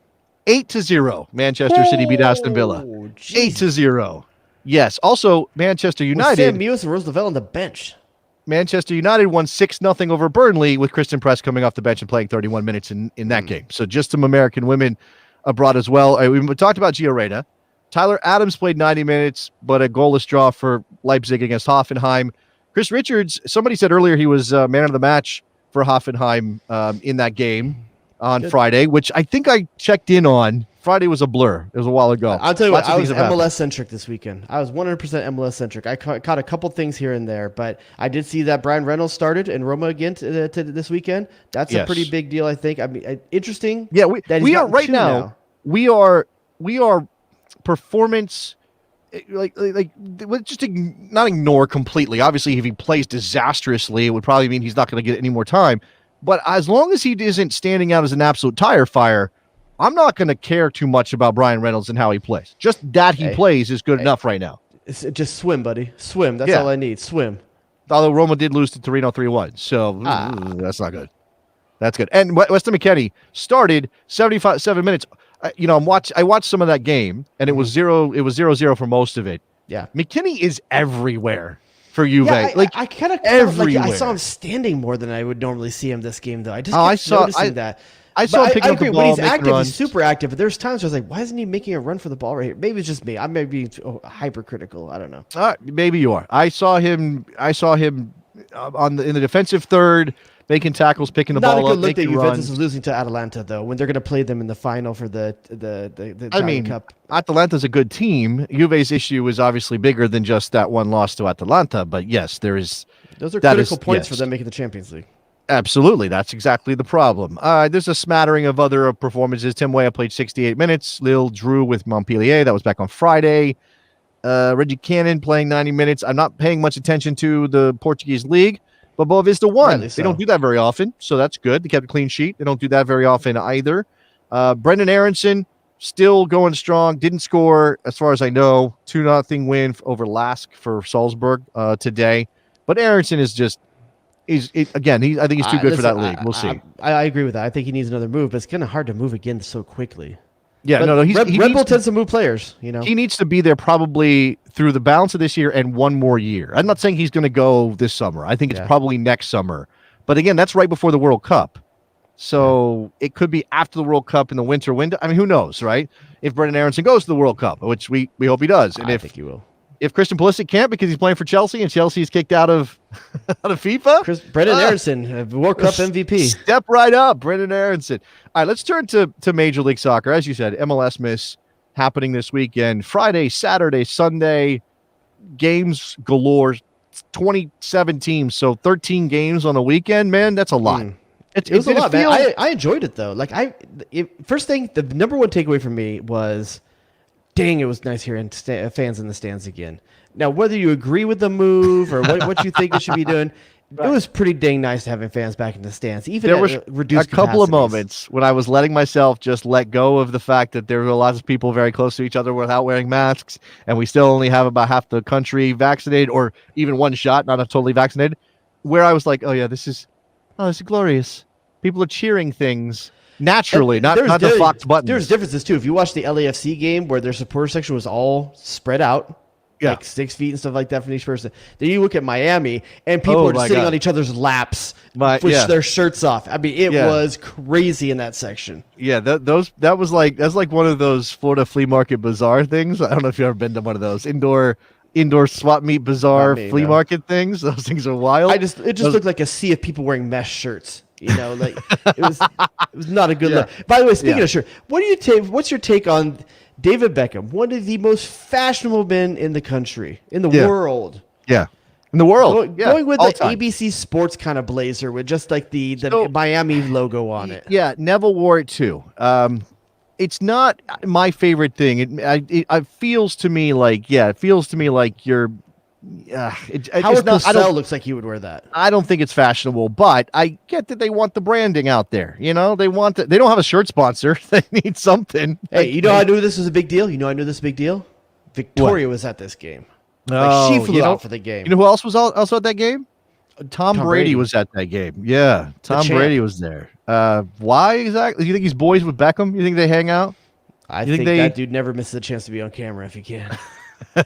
8-0. Manchester City beat Aston Villa. 8-0. Yes. Also, Manchester United. Sam Mewis and Rose Lavelle on the bench. Manchester United won 6-0 over Burnley with Kristen Press coming off the bench and playing 31 minutes in that game. So just some American women abroad as well. We talked about Gio Reyna. Tyler Adams played 90 minutes, but a goalless draw for Leipzig against Hoffenheim. Chris Richards, somebody said earlier he was man of the match for Hoffenheim in that game on Friday, which I think I checked in on. Friday was a blur. It was a while ago. I'll tell you what, I was MLS MLS-centric this weekend. I was 100% MLS-centric. I caught a couple things here and there, but I did see that Brian Reynolds started in Roma again to this weekend. That's a pretty big deal, I think. I mean, interesting. Yeah, we are right now. We are performance like just not ignore completely. Obviously, if he plays disastrously, it would probably mean he's not going to get any more time. But as long as he isn't standing out as an absolute tire fire, I'm not going to care too much about Brian Reynolds and how he plays. Just that he plays is good enough right now. Just swim, buddy. Swim. That's all I need. Swim. Although Roma did lose to Torino 3-1. So that's not good. That's good. And Weston McKennie started 7 minutes. I watched some of that game, and it was 0-0 for most of it. Yeah. McKennie is everywhere. for Juve. I kind of everywhere. I saw him standing more than I would normally see him this game, though. I just noticing that. I saw him picking up the ball, when he's making active, runs. he's super active. But there's times where I was like, why isn't he making a run for the ball right here? Maybe it's just me. I may be hypercritical. I don't know. Maybe you are. I saw him in the defensive third, making tackles, picking the Not ball a up, good look that making Juventus runs. is losing to Atalanta, though, when they're going to play them in the final for the Italian Cup. Atalanta's a good team. Juve's issue is obviously bigger than just that one loss to Atalanta. But yes, those are critical points for them making the Champions League. Absolutely. That's exactly the problem. There's a smattering of other performances. Tim Weah played 68 minutes. Lille drew with Montpellier. That was back on Friday. Reggie Cannon playing 90 minutes. I'm not paying much attention to the Portuguese league, but Boa Vista won. Rightly so. They don't do that very often, so that's good. They kept a clean sheet. They don't do that very often either. Brendan Aronson still going strong. Didn't score, as far as I know. 2-0 win over Lask for Salzburg today. But Aronson is just... I think he's too good for that league. We'll see. I agree with that. I think he needs another move, but it's kind of hard to move again so quickly. Yeah, but no. Red Bull tends to move players. You know, he needs to be there probably through the balance of this year and one more year. I'm not saying he's going to go this summer. I think it's probably next summer. But again, that's right before the World Cup, so it could be after the World Cup in the winter window. I mean, who knows, right? If Brendan Aronson goes to the World Cup, which we hope he does, and I think he will. If Christian Pulisic can't because he's playing for Chelsea and Chelsea's kicked out of FIFA, Brendan Aronson, World Cup MVP. Step right up, Brendan Aronson. All right, let's turn to Major League Soccer. As you said, MLS miss happening this weekend. Friday, Saturday, Sunday, games galore. 27 teams, so 13 games on the weekend. Man, that's a lot. It was a lot, man. I enjoyed it, though. First thing, the number one takeaway for me was, dang, it was nice hearing fans in the stands again. Now, whether you agree with the move or what you think it should be doing, it was pretty dang nice having fans back in the stands. Even there was reduced a couple of capacities. moments when I was letting myself just let go of the fact that there were lots of people very close to each other without wearing masks, and we still only have about half the country vaccinated, or even one shot, not totally vaccinated. Where I was like, oh yeah, this is glorious. People are cheering things. Naturally, not the Fox buttons. There's differences too. If you watch the LAFC game where their supporter section was all spread out, like 6 feet and stuff like that from each person, then you look at Miami and people are sitting on each other's laps with their shirts off. I mean, it was crazy in that section. Yeah, that's like one of those Florida flea market bazaar things. I don't know if you've ever been to one of those indoor swap meet bazaar flea market things. Those things are wild. It just looked like a sea of people wearing mesh shirts. You know, like it was not a good look. By the way, speaking of shirt, what's your take on David Beckham, one of the most fashionable men in the country, in the world? Yeah, in the world. Going with the ABC Sports kind of blazer with just like the Miami logo on it. Yeah, Neville wore it too. It's not my favorite thing. It feels to me like you're. Howard Cosell looks like he would wear that. I don't think it's fashionable, but I get that they want the branding out there. You know, they don't have a shirt sponsor. They need something. Hey, you know, I knew this was a big deal. Victoria was at this game. She flew out for the game. You know who else was also at that game? Tom Brady was at that game. Yeah, Tom Brady was there. Why exactly? Do you think he's boys with Beckham? You think they hang out? I think that dude never misses a chance to be on camera if he can. All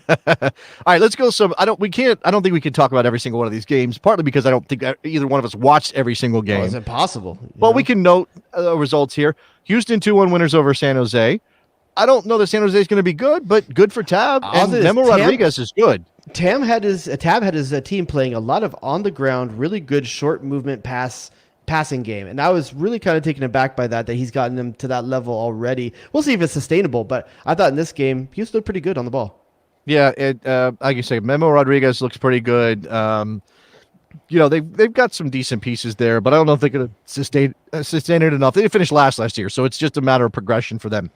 right, let's go. I don't think we can talk about every single one of these games, partly because I don't think either one of us watched every single game. It's impossible. But we can note results here. Houston 2-1 winners over San Jose. I don't know that San Jose is going to be good, but good for Tab. And Memo Rodriguez is good. Tab had his team playing a lot of on the ground, really good short movement passing game. And I was really kind of taken aback by that he's gotten them to that level already. We'll see if it's sustainable, but I thought in this game, he was still pretty good on the ball. Yeah, like you say, Memo Rodriguez looks pretty good. You know, they've got some decent pieces there, but I don't know if they're going to sustain it enough. They finished last year, so it's just a matter of progression for them.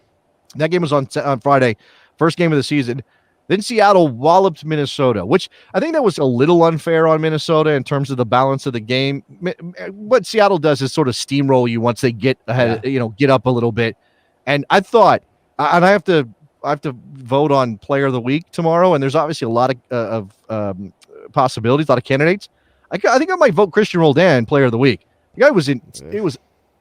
That game was on Friday, first game of the season. Then Seattle walloped Minnesota, which I think that was a little unfair on Minnesota in terms of the balance of the game. What Seattle does is sort of steamroll you once they get ahead, get up a little bit. And I thought, and I have to vote on Player of the Week tomorrow, and there's obviously a lot of possibilities, a lot of candidates. I think I might vote Christian Roldan Player of the Week. The guy it was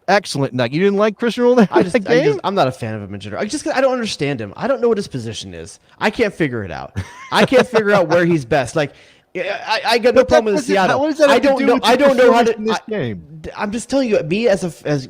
excellent. Like, you didn't like Christian Roldan? I'm not a fan of him in general. I don't understand him. I don't know what his position is. I can't figure it out. I can't figure out where he's best. Like, Yeah, I got no problem with Seattle. What does that I have to don't do know. with I your don't know how to. performance in this game? I'm just telling you, me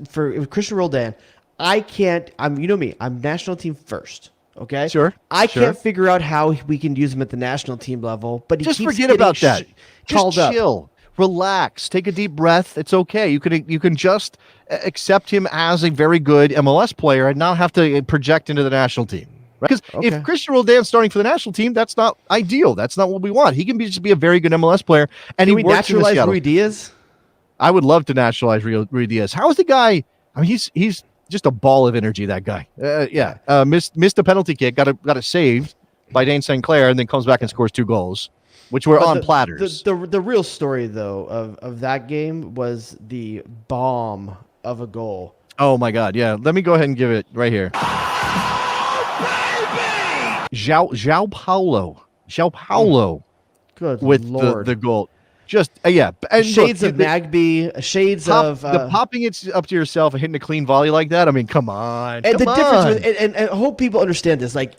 for Christian Roldan, I can't. You know me. I'm national team first. Okay. Sure. I sure. can't figure out how we can use him at the national team level, but he Just keeps forget getting about that. called Just up. chill, relax, take a deep breath. It's okay. You can just accept him as a very good MLS player and not have to project into the national team. Because if Christian Roldan's starting for the national team, that's not ideal. That's not what we want. He can just be a very good MLS player, and Can we he works in the naturalize Seattle. Rui Diaz? I would love to nationalize Rui Diaz. How is the guy? I mean, he's just a ball of energy. That guy. Missed a penalty kick. Got it saved by Dane St. Clair, and then comes back and scores 2 goals, which were on platters. The real story though of that game was the bomb of a goal. Oh my God! Yeah, let me go ahead and give it right here. João Paulo. Good with Lord. the goal. Just and shades look, of Nagby, shades of the popping it up to yourself and hitting a clean volley like that. I mean, come on. And come the on. difference with, and I hope people understand this. Like,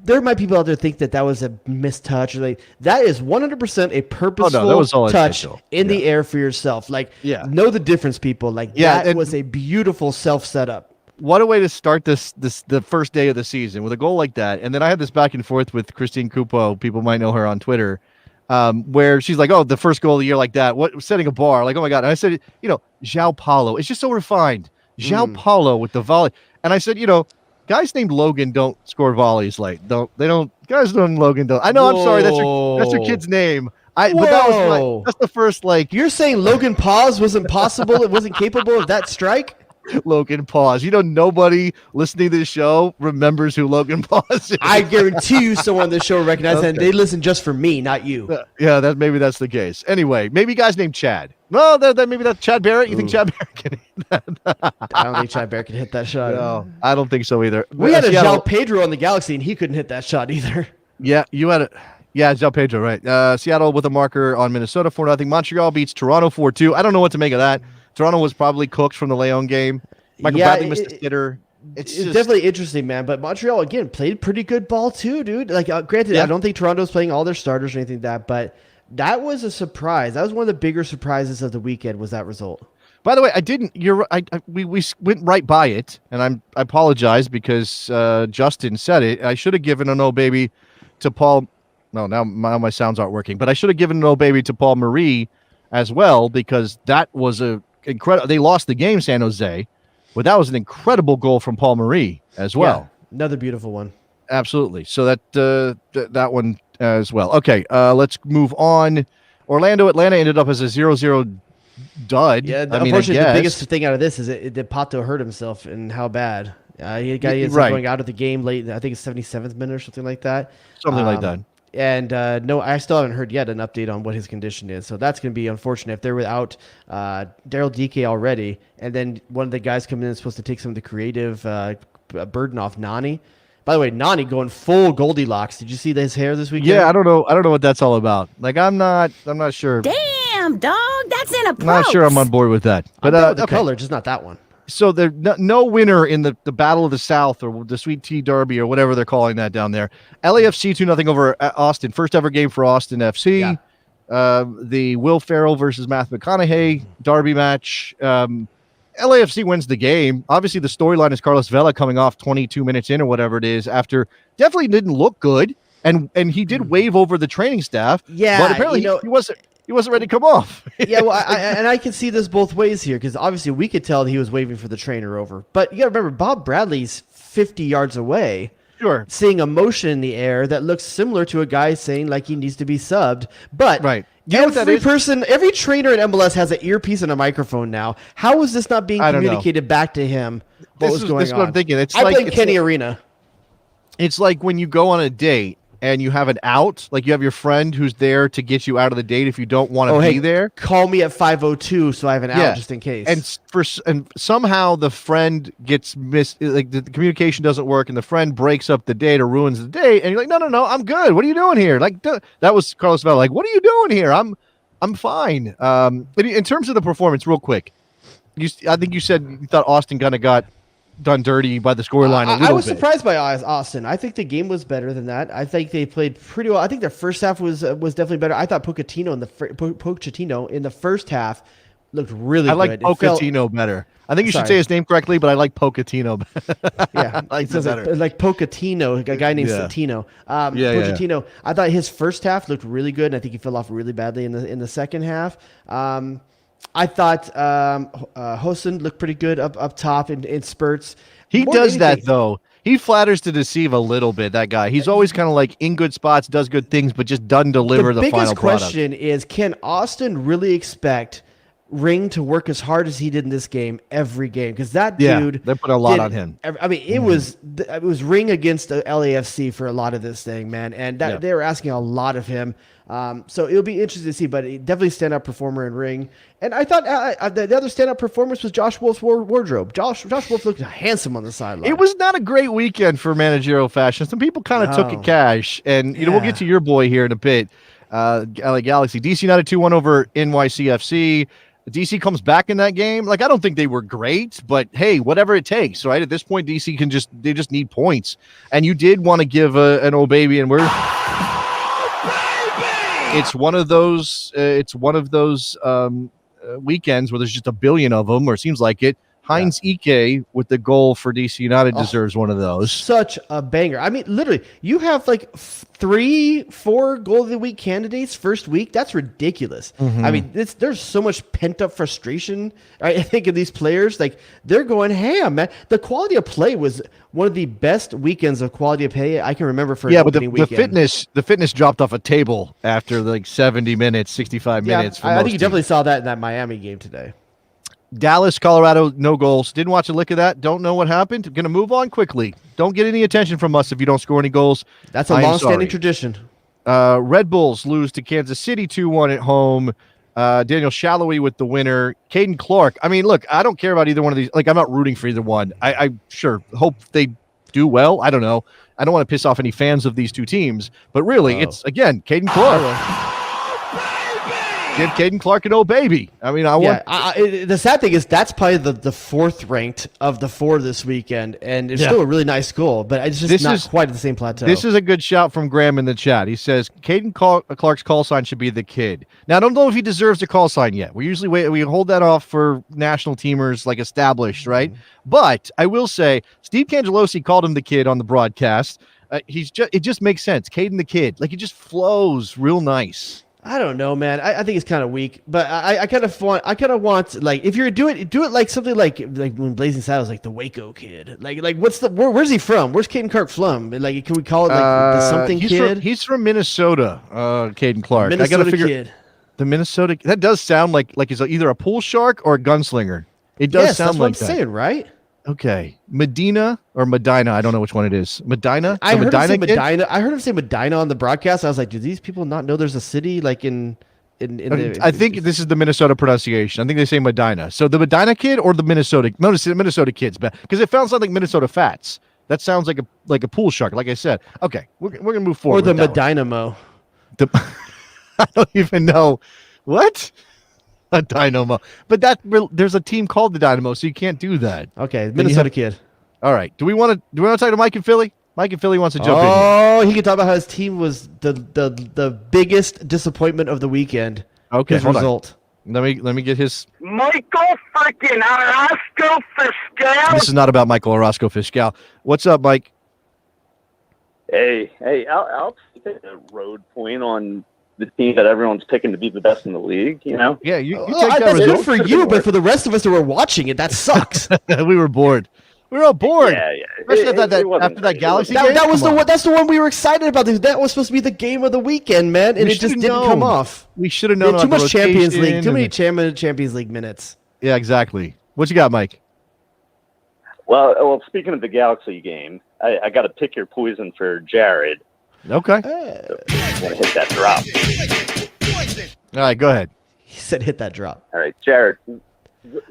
there might be people out there think that was a mistouch, or like that is 100% a purposeful that was all touch intentional. in the air for yourself. Like, Yeah. know the difference, people. Like, Yeah, that was a beautiful self setup. What a way to start the first day of the season with a goal like that. And then I had this back and forth with Christine Cupo. People might know her on Twitter, where she's like, "Oh, the first goal of the year like that. What setting a bar? Like, oh my God!" And I said, João Paulo. It's just so refined. João Paulo with the volley. And I said, guys named Logan don't score volleys late. Guys named Logan don't. I know. I'm sorry. That's your kid's name. But that's the first You're saying Logan Paws wasn't possible? It wasn't capable of that strike? Logan Paws. Nobody listening to this show remembers who Logan Paws is. I guarantee you someone on this show recognizes that, and they listen just for me, not you. Yeah, maybe that's the case. Anyway, maybe guys named Chad. Well, maybe that's Chad Barrett. You think Chad Barrett can hit that? I don't think Chad Barrett can hit that shot. No, I don't think so either. We had a João Pedro on the Galaxy, and he couldn't hit that shot either. Yeah, you had it. Yeah, João Pedro, right. Seattle with a marker on Minnesota 4-0. Montreal beats Toronto 4-2. I don't know what to make of that. Toronto was probably cooked from the Leon game. Michael Bradley missed a sitter. It's definitely interesting, man. But Montreal, again, played pretty good ball too, dude. Like, granted, I don't think Toronto's playing all their starters or anything like that, but that was a surprise. That was one of the bigger surprises of the weekend, was that result. By the way, we went right by it, and I apologize because Justin said it. I should have given an "oh baby" to Paul. No, now my sounds aren't working, but I should have given an "oh baby" to Paul Marie as well, because that was a incredible. They lost the game, San Jose, but that was an incredible goal from Paul Marie as well. Yeah, another beautiful one. Absolutely. So that one as well. Okay, let's move on. Atlanta ended up as a 0-0 dud. Yeah, unfortunately, the biggest thing out of this is that Pato hurt himself, and how bad. He ends up going out of the game late. I think it's 77th minute or something like that. Something like that. And no, I still haven't heard yet an update on what his condition is. So that's going to be unfortunate if they're without Daryl DK already, and then one of the guys coming in is supposed to take some of the creative burden off Nani. By the way, Nani going full Goldilocks. Did you see his hair this weekend? Yeah, I don't know what that's all about. Like, I'm not sure. Damn, dog, that's in a I'm not sure I'm on board with that. But I'm the color, just not that one. So there's no winner in the Battle of the South, or the Sweet Tea Derby, or whatever they're calling that down there. LAFC 2-0 over Austin. First ever game for Austin FC. Yeah. The Will Ferrell versus Matthew McConaughey Derby match. LAFC wins the game. Obviously, the storyline is Carlos Vela coming off 22 minutes in or whatever it is, after definitely didn't look good, and he did wave over the training staff. Yeah, but apparently he wasn't ready to come off. Yeah, well, I can see this both ways here, because obviously we could tell that he was waving for the trainer over. But you got to remember, Bob Bradley's 50 yards away, seeing a motion in the air that looks similar to a guy saying like he needs to be subbed. But every trainer in MLS has an earpiece and a microphone now. How is this not being communicated back to him? This is what I'm thinking. I blame Kenny Arena. It's like when you go on a date and you have an out, like you have your friend who's there to get you out of the date if you don't want to be there. Call me at 5:02 so I have an out just in case. And somehow the friend gets missed, like the communication doesn't work, and the friend breaks up the date or ruins the date, and you're like, no, I'm good. What are you doing here? Like that was Carlos Vela. Like, what are you doing here? I'm fine. In terms of the performance, real quick, I think you said you thought Austin kind of got done dirty by the scoreline a little bit. I was surprised by Austin. I think the game was better than that. I think they played pretty well. I think their first half was definitely better. I thought Pochettino in the first half looked really good. I like Pochettino better. I think you should say his name correctly, but I like Pochettino. Yeah, I like it better. Like Pochettino, a guy named Santino. Pochettino. I thought his first half looked really good, and I think he fell off really badly in the second half. I thought Hosen looked pretty good up top in spurts. He does that though. He flatters to deceive a little bit. That guy. He's always kind of like in good spots, does good things, but just doesn't deliver the final product. The biggest question is, can Austin really expect Ring to work as hard as he did in this game every game? Because that dude, they put a lot on him. I mean, it was Ring against the LAFC for a lot of this thing, man, and they were asking a lot of him. So it'll be interesting to see, but definitely stand-up performer in Ring. And I thought the other stand-up performance was Josh Wolf's wardrobe. Josh Wolf looked handsome on the sideline. It was not a great weekend for managerial fashion. Some people kind of took it cash, and we'll get to your boy here in a bit. LA Galaxy, DC United 2-1 over NYCFC. DC comes back in that game. Like, I don't think they were great, but hey, whatever it takes, right? At this point, DC they just need points. And you did want to give an old baby, and it's one of those weekends where there's just a billion of them, or it seems like it. Heinz Ike with the goal for DC United deserves one of those. Such a banger. I mean, literally, you have like 3-4 goal of the week candidates first week. That's ridiculous. I mean, there's so much pent up frustration. I think of these players, like they're going ham, man. The quality of play was one of the best weekends of quality of play I can remember for an opening weekend. The fitness dropped off a table after like 70 minutes, 65 minutes. I think you definitely saw that in that Miami game today. Dallas, Colorado, no goals. Didn't watch a lick of that. Don't know what happened. Going to move on quickly. Don't get any attention from us if you don't score any goals. That's a long-standing tradition. Red Bulls lose to Kansas City 2-1 at home. Daniel Shallowy with the winner. Caden Clark. I mean, look, I don't care about either one of these. Like, I'm not rooting for either one. I sure hope they do well. I don't know. I don't want to piss off any fans of these two teams. But really, it's, again, Caden Clark. Give Caden Clark an old baby. I mean, the sad thing is that's probably the fourth ranked of the four this weekend, and it's still a really nice goal, but it's just not quite at the same plateau. This is a good shout from Graham in the chat. He says Caden Clark's call sign should be the kid. Now, I don't know if he deserves a call sign yet. We usually we hold that off for national teamers like established, right? But I will say Steve Cangelosi called him the kid on the broadcast. It just makes sense. Caden the kid, like it just flows real nice. I don't know, man. I think it's kind of weak, but I kind of want like if you're doing do it like something like when Blazing Saddles, like the Waco kid. Like where's he from? Where's Caden Clark from? Like, can we call it like the something kid? He's from Minnesota. Caden Clark. Minnesota I gotta figure kid. The Minnesota. That does sound like he's either a pool shark or a gunslinger. It does sound like that. That's what I'm saying, right? Okay, Medina or Medina. I don't know which one it is. Medina. I heard him say Medina. I heard him say Medina on the broadcast. I was like, do these people not know there's a city like in I think this is the Minnesota pronunciation. I think they say Medina. So the Medina kid or the Minnesota kids, because it sounds like Minnesota Fats. That sounds like a pool shark. Like I said. Okay, we're gonna move forward. Or the Medinamo. I don't even know what. A Dynamo, but there's a team called the Dynamo, so you can't do that. Okay, Minnesota kid. All right, do we want to talk to Mike and Philly? Mike and Philly wants to jump in. Oh, he can talk about how his team was the biggest disappointment of the weekend. Okay, his result. Let me get his. Michael freaking Orozco Fiscal. This is not about Michael Orozco Fiscal. What's up, Mike? Hey, I'll take a road point on the team that everyone's picking to be the best in the league, you know? Yeah, you take that that's result. good for you, but for the rest of us that were watching it, that sucks. We were bored. We were all bored. Yeah. Especially after that Galaxy game. That's the one we were excited about. That was supposed to be the game of the weekend, man, and it just didn't come off. We should have known. Too much Champions League. Too many Champions League minutes. Yeah, exactly. What you got, Mike? Well, speaking of the Galaxy game, I got to pick your poison for Jared. Okay. So I'm gonna hit that drop. All right, go ahead. He said hit that drop. All right, Jared,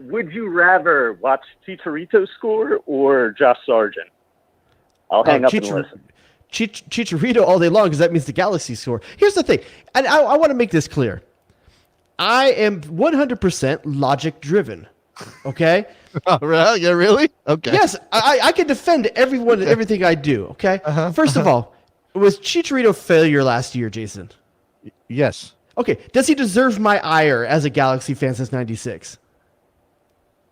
would you rather watch Chicharito score or Josh Sargent? I'll hang up and listen. Chicharito all day long because that means the Galaxy score. Here's the thing, and I want to make this clear. I am 100% logic driven. Okay? Oh, really? Yeah, really? Okay. Yes, I can defend everything I do. Okay. First of all, was Chicharito failure last year, Jason? Yes. Okay. Does he deserve my ire as a Galaxy fan since '96?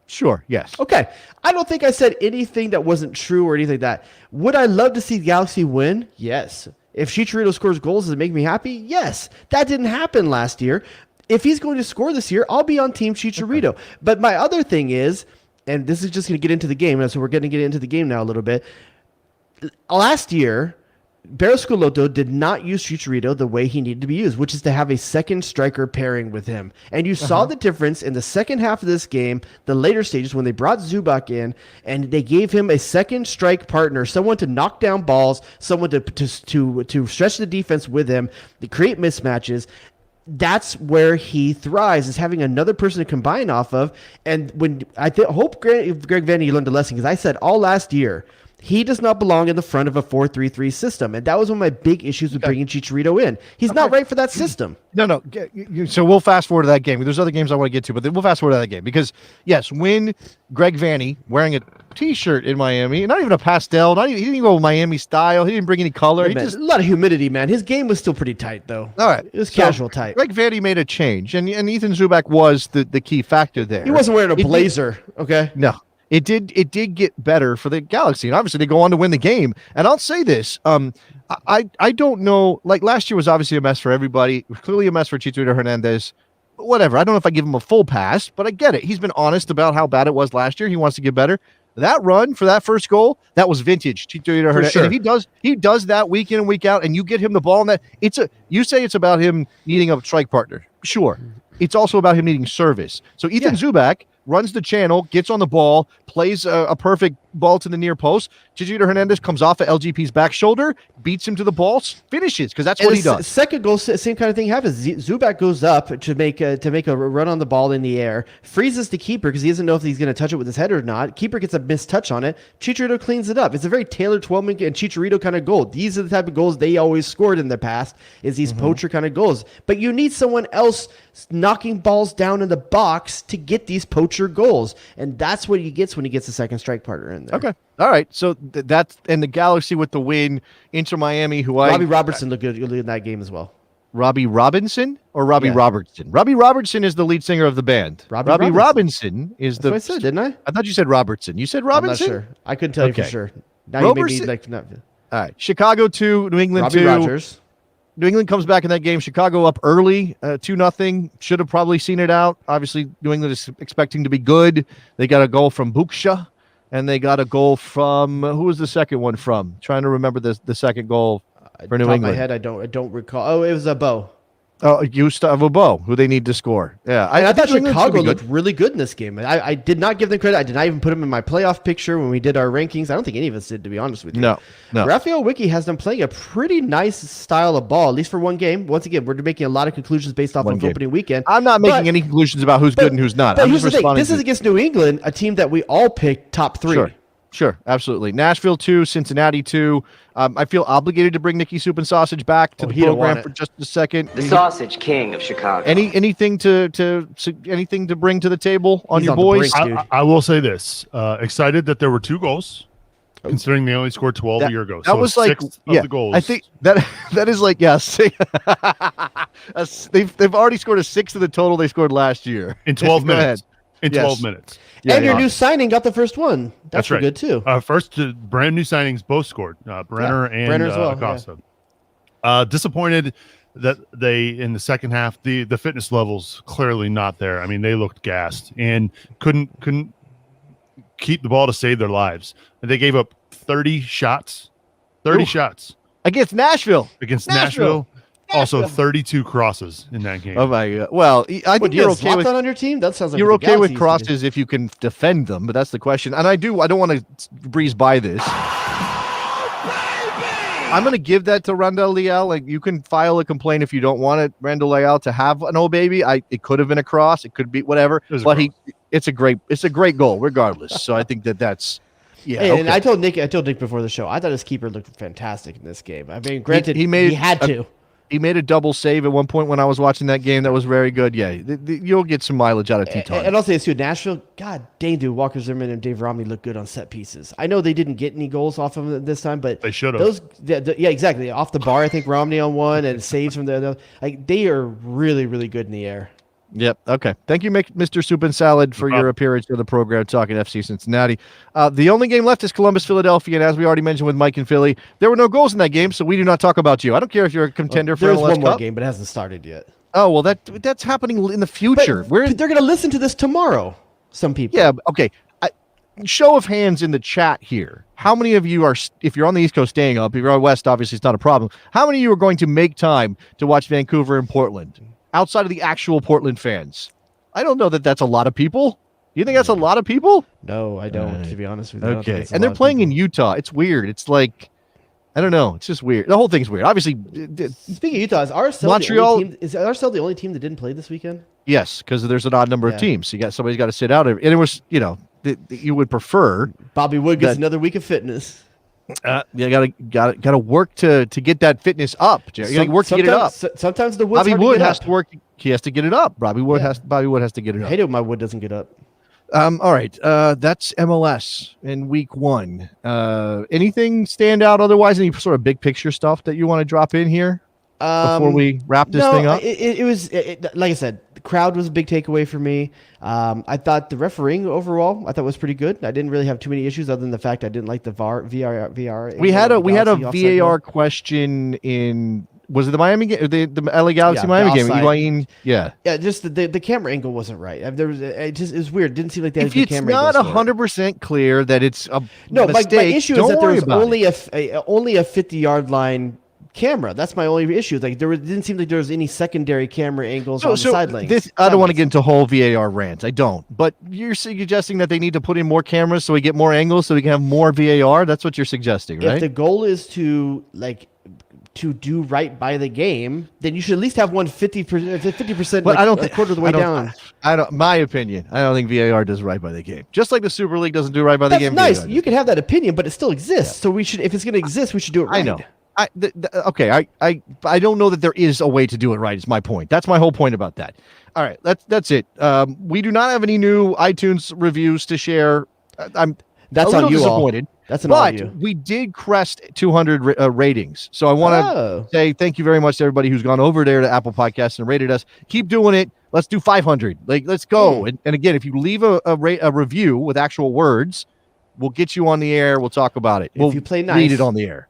Sure. Yes. Okay. I don't think I said anything that wasn't true or anything like that. Would I love to see the Galaxy win? Yes. If Chicharito scores goals, does it make me happy? Yes. That didn't happen last year. If he's going to score this year, I'll be on Team Chicharito. But my other thing is, and this is just going to get into the game, so we're going to get into the game now a little bit. Last year, Barroscoloto did not use Chicharito the way he needed to be used, which is to have a second striker pairing with him. And you saw the difference in the second half of this game, the later stages, when they brought Zubac in and they gave him a second strike partner, someone to knock down balls, someone to stretch the defense with him, to create mismatches. That's where he thrives, is having another person to combine off of. And when hope Greg Vanny learned a lesson, because I said all last year, he does not belong in the front of a 4-3-3 system. And that was one of my big issues with bringing Chicharito in. He's not right for that system. No. So we'll fast forward to that game. There's other games I want to get to, but we'll fast forward to that game because, yes, when Greg Vanny wearing a T-shirt in Miami, not even a pastel, he didn't go Miami style. He didn't bring any color. A lot of humidity, man. His game was still pretty tight, though. All right. It was casual tight. Greg Vanny made a change, and Ethan Zubac was the key factor there. He wasn't wearing a blazer, okay? No. It did get better for the Galaxy, and obviously they go on to win the game. And I'll say this: I don't know. Like last year was obviously a mess for everybody. Clearly a mess for Chicharito Hernandez. Whatever. I don't know if I give him a full pass, but I get it. He's been honest about how bad it was last year. He wants to get better. That run for that first goal, that was vintage Chicharito Hernandez. Sure. And if he does that week in and week out, and you get him the ball, and that you say it's about him needing a strike partner. Sure, it's also about him needing service. So Ethan Zubac runs the channel, gets on the ball, plays a perfect ball to the near post. Chicharito Hernandez comes off of LGP's back shoulder, beats him to the ball, finishes, because that's what he does. Second goal, same kind of thing happens. Zubac goes up to make a run on the ball in the air, freezes the keeper because he doesn't know if he's going to touch it with his head or not. Keeper gets a missed touch on it. Chicharito cleans it up. It's a very tailored 12-man and Chicharito kind of goal. These are the type of goals they always scored in the past, is these poacher kind of goals. But you need someone else knocking balls down in the box to get these poacher goals. And that's what he gets when he gets a second strike partner in there. Okay. All right. So that's and the Galaxy with the win into Miami, Robbie Robertson looked good in that game as well. Robbie Robinson or Robbie Robertson? Robbie Robertson is the lead singer of the band. Robbie Robinson is That's what I said, didn't I? I thought you said Robertson. You said Robinson? I'm not sure. I couldn't tell you for sure. Now Roberson, you made me all right. Chicago 2, New England Robbie 2. Rogers. New England comes back in that game. Chicago up early, 2-0. Should have probably seen it out. Obviously, New England is expecting to be good. They got a goal from Buksha, and they got a goal from who was the second one from? Trying to remember the second goal for New England. Top of my head, I don't recall. Oh, it was a Bo. Oh, Gustavo Bo, who they need to score. Yeah, I thought Chicago looked really good in this game. I did not give them credit. I did not even put them in my playoff picture when we did our rankings. I don't think any of us did, to be honest with you. No. Rafael Wicki has been playing a pretty nice style of ball, at least for one game. Once again, we're making a lot of conclusions based off of opening weekend. I'm not making any conclusions about who's good and who's not. But I'm here's just the thing. responding. This is against New England, a team that we all picked top 3. Sure, absolutely. Nashville 2, Cincinnati 2. I feel obligated to bring Nikki Soup and Sausage back to the program for just a second. The Sausage King of Chicago. Anything to bring to the table on your boys? I will say this: excited that there were 2 goals, considering they only scored 12 a year ago. That was like the goals. I think that is like they've already scored a 6th of the total they scored last year in 12 minutes. In 12 minutes. And your new signing got the first one. That's right. Good too. First, brand new signings both scored. Brenner and as well, Acosta. Disappointed that they in the second half the fitness levels clearly not there. I mean, they looked gassed and couldn't keep the ball to save their lives. And they gave up 30 shots. 30 shots against Nashville. Also, 32 crosses in that game. Oh my God! Well, I think you're okay with on your team. That sounds like you're okay with crosses if you can defend them, but that's the question. And I don't want to breeze by this. I'm going to give that to Randall Leal. Like, you can file a complaint if you don't want it, Randall Leal, to have an old baby. It could have been a cross. It could be whatever. It's a great goal regardless. So I think that's. Yeah, and I told Nick before the show, I thought his keeper looked fantastic in this game. I mean, granted, he had to. He made a double save at one point when I was watching that game. That was very good. Yeah, you'll get some mileage out of Teton. And I'll say this too, Nashville, God dang, dude, Walker Zimmerman and Dave Romney look good on set pieces. I know they didn't get any goals off of them this time, but they should have. Yeah, exactly. Off the bar, I think Romney on one and saves from the like they are really, really good in the air. Yep. Okay. Thank you, Mr. Soup and Salad, for your appearance on the program talking FC Cincinnati. The only game left is Columbus, Philadelphia, and as we already mentioned with Mike and Philly, there were no goals in that game, so we do not talk about you. I don't care if you're a contender for There's MLS one more Cup. game, but it hasn't started yet. Oh well, that's happening in the future. But they're going to listen to this tomorrow. Some people. Yeah. Okay. Show of hands in the chat here. How many of you are, if you're on the East Coast, staying up? If you're on West, obviously it's not a problem. How many of you are going to make time to watch Vancouver and Portland outside of the actual Portland fans? I don't know that that's a lot of people. You think that's a lot of people? No, I don't, to be honest with you. Okay. And they're playing in Utah. It's weird. It's like, I don't know. It's just weird. The whole thing's weird. Obviously, speaking of Utah, is RSL the only team that didn't play this weekend? Yes, because there's an odd number of teams. So somebody's got to sit out. And it was, you would prefer. Bobby Wood gets another week of fitness. You gotta work to get that fitness up, Jerry. You gotta work to get it up. Sometimes the Wood's Bobby hard Wood to get has up. to work. He has to get it up. Bobby Wood has to get it I up. hate it when my Wood doesn't get up. All right. That's MLS in week 1. Anything stand out otherwise? Any sort of big picture stuff that you want to drop in here before we wrap this thing up? It was like I said, the crowd was a big takeaway for me. I thought the refereeing overall, I thought was pretty good. I didn't really have too many issues other than the fact I didn't like the VR. We had a VAR question in. Was it the Miami game? The LA Galaxy Miami game? Higuain, yeah. Just the camera angle wasn't right. There was it was weird. It didn't seem like they had if good it's camera not angles. 100% clear that it's a mistake, my issue is that there was only a only a 50-yard line camera. That's my only issue. Like didn't seem like there was any secondary camera angles on the side lanes. I don't want to get into a whole VAR rant. I don't. But you're suggesting that they need to put in more cameras so we get more angles so we can have more VAR? That's what you're suggesting, right? If the goal is to do right by the game, then you should at least have 50%. But I don't think quarter of the way down. My opinion. I don't think VAR does right by the game. Just like the Super League doesn't do right by the game. That's nice. You can have that opinion, but it still exists. Yeah. So we should, if it's going to exist, we should do it right. I know. I don't know that there is a way to do it right. Is my point. That's my whole point about that. All right, that's it. We do not have any new iTunes reviews to share. That's on you disappointed. All. That's on you. We did crest 200 ratings. So I want to say thank you very much to everybody who's gone over there to Apple Podcasts and rated us. Keep doing it. Let's do 500. Let's go. And again, if you leave a review with actual words, we'll get you on the air. We'll talk about it. We'll if you play nice, read it on the air.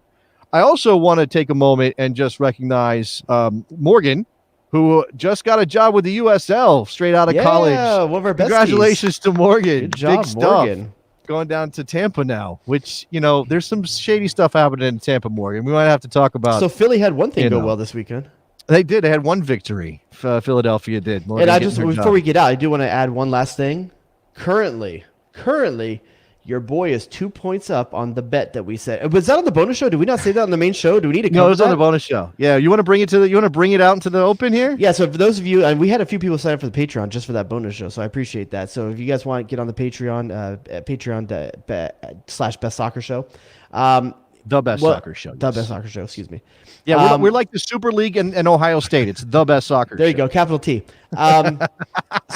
I also want to take a moment and just recognize Morgan, who just got a job with the USL straight out of college. One of our besties. Congratulations to Morgan. Good job, Big stuff. Morgan. Going down to Tampa now, which, there's some shady stuff happening in Tampa, Morgan. We might have to talk about. So Philly had one thing go well this weekend. They did. They had one victory. Philadelphia did. Morgan, and before we get out, I do want to add one last thing. Currently, your boy is 2 points up on the bet that we said. Was that on the bonus show? Did we not say that on the main show? Do we need to cover No, it was that? on the bonus show. Yeah, you want to bring it out into the open here? Yeah, so for those of you, and we had a few people sign up for the Patreon just for that bonus show, so I appreciate that. So if you guys want to get on the Patreon, /Best Soccer Show. The Best Soccer Show. The Best Soccer Show, excuse me. Yeah, we're like the Super League and Ohio State. It's the Best Soccer Show. There you go, capital T.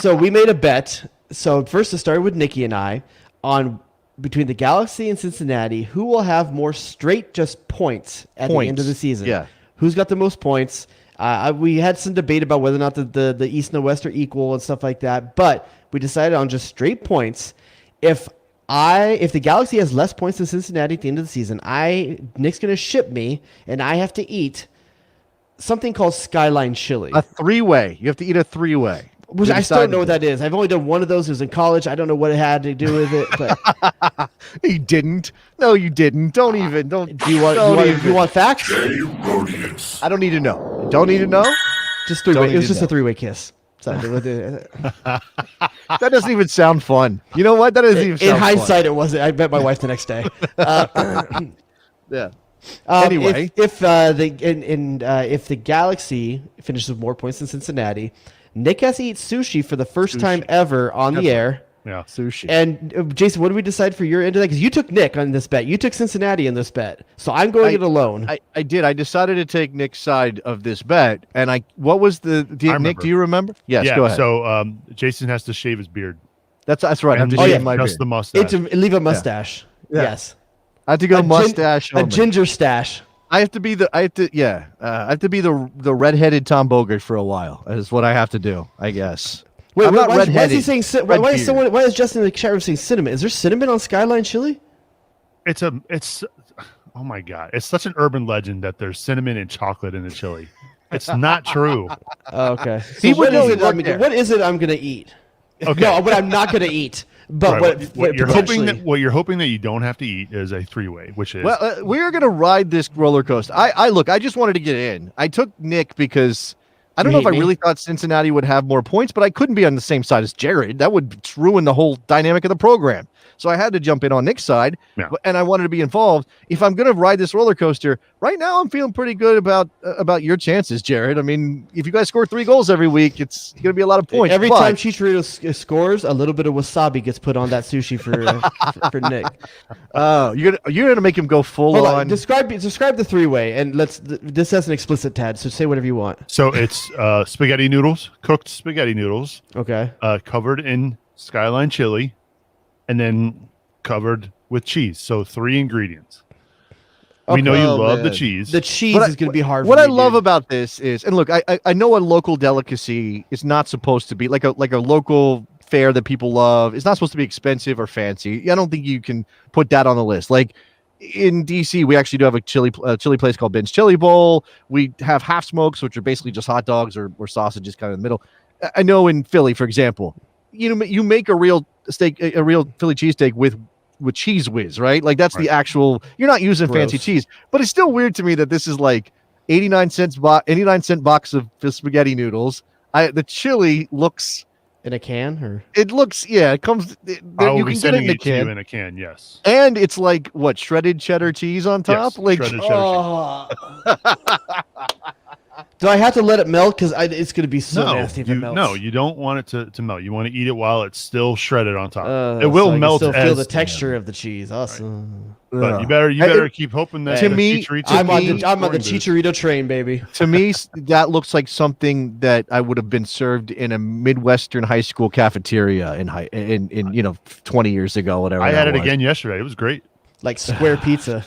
So we made a bet. So first it started with Nikki and I on between the Galaxy and Cincinnati, who will have more straight just points at the end of the season? Yeah. Who's got the most points? We had some debate about whether or not the East and the West are equal and stuff like that, but we decided on just straight points. If the Galaxy has less points than Cincinnati at the end of the season, Nick's going to ship me, and I have to eat something called Skyline Chili. A 3-way. You have to eat a 3-way. Which I still don't know what that is. I've only done one of those. It was in college. I don't know what it had to do with it. But he didn't. No, you didn't. Don't even. Don't. Do you want facts? I don't need to know. Don't need to know. Just 3-way. It was just a 3-way kiss. That doesn't even sound fun. You know what? That doesn't even sound fun. In hindsight, it wasn't. I met my wife the next day. Yeah. Anyway, if the Galaxy finishes with more points than Cincinnati, Nick has to eat sushi for the first time ever on the air. Yeah. Sushi. And Jason, what did we decide for your end of that? Because you took Nick on this bet. You took Cincinnati in this bet. So I'm going it alone. I did. I decided to take Nick's side of this bet. And what was Nick, do you remember? Yes, yeah, go ahead. So Jason has to shave his beard. That's right. I have to shave my just beard. the mustache. Leave a mustache. Yeah. Yes. I have to go mustache a ginger stash. I have to be the redheaded Tom Bogert for a while. Is what I have to do, I guess. Wait, I'm not redheaded. Why is he saying? Why is Justin in the chat room saying cinnamon? Is there cinnamon on Skyline Chili? It's oh my god! It's such an urban legend that there's cinnamon and chocolate in the chili. It's not true. Okay. So what is it I'm gonna eat? Okay. No, what I'm not gonna eat. But right, what you're hoping that you don't have to eat is a 3-way, which is we're gonna ride this roller coaster. I just wanted to get in. I took Nick because I don't know if I really thought Cincinnati would have more points, but I couldn't be on the same side as Jared. That would ruin the whole dynamic of the program. So I had to jump in on Nick's side, and I wanted to be involved. If I'm going to ride this roller coaster, right now I'm feeling pretty good about your chances, Jared. I mean, if you guys score 3 goals every week, it's going to be a lot of points. Every time Chicharito scores, a little bit of wasabi gets put on that sushi for Nick. You're going to make him go full on. Describe the 3-way, and this has an explicit tag, so say whatever you want. So it's spaghetti noodles, cooked spaghetti noodles. Okay. Covered in Skyline chili. And then covered with cheese. So 3 ingredients. We know you love the cheese. The cheese is going to be hard. What I love about this is, and look, I know a local delicacy is not supposed to be like a local fare that people love. It's not supposed to be expensive or fancy. I don't think you can put that on the list. Like in DC, we actually do have a chili place called Ben's Chili Bowl. We have half smokes, which are basically just hot dogs or sausages kind of in the middle. I know in Philly, for example, you make a real steak, a real Philly cheesesteak with Cheese Whiz, right? Like that's the actual. You're not using fancy cheese, but it's still weird to me that this is like 89 cent box of spaghetti noodles. The chili looks in a can, or it looks it comes. You can get it in a can. In a can, yes. And it's like what, shredded cheddar cheese on top, yes, like shredded cheddar cheese. Do I have to let it melt? Because it's going to be so nasty if it melts. No, you don't want it to melt. You want to eat it while it's still shredded on top. It will melt. Still feel the texture of the cheese. Awesome. Right. But you better keep hoping that. To me, I'm on the Chicharito train, baby. To me, that looks like something that I would have been served in a Midwestern high school cafeteria in 20 years ago, whatever. I had it again yesterday. It was great. Like square pizza.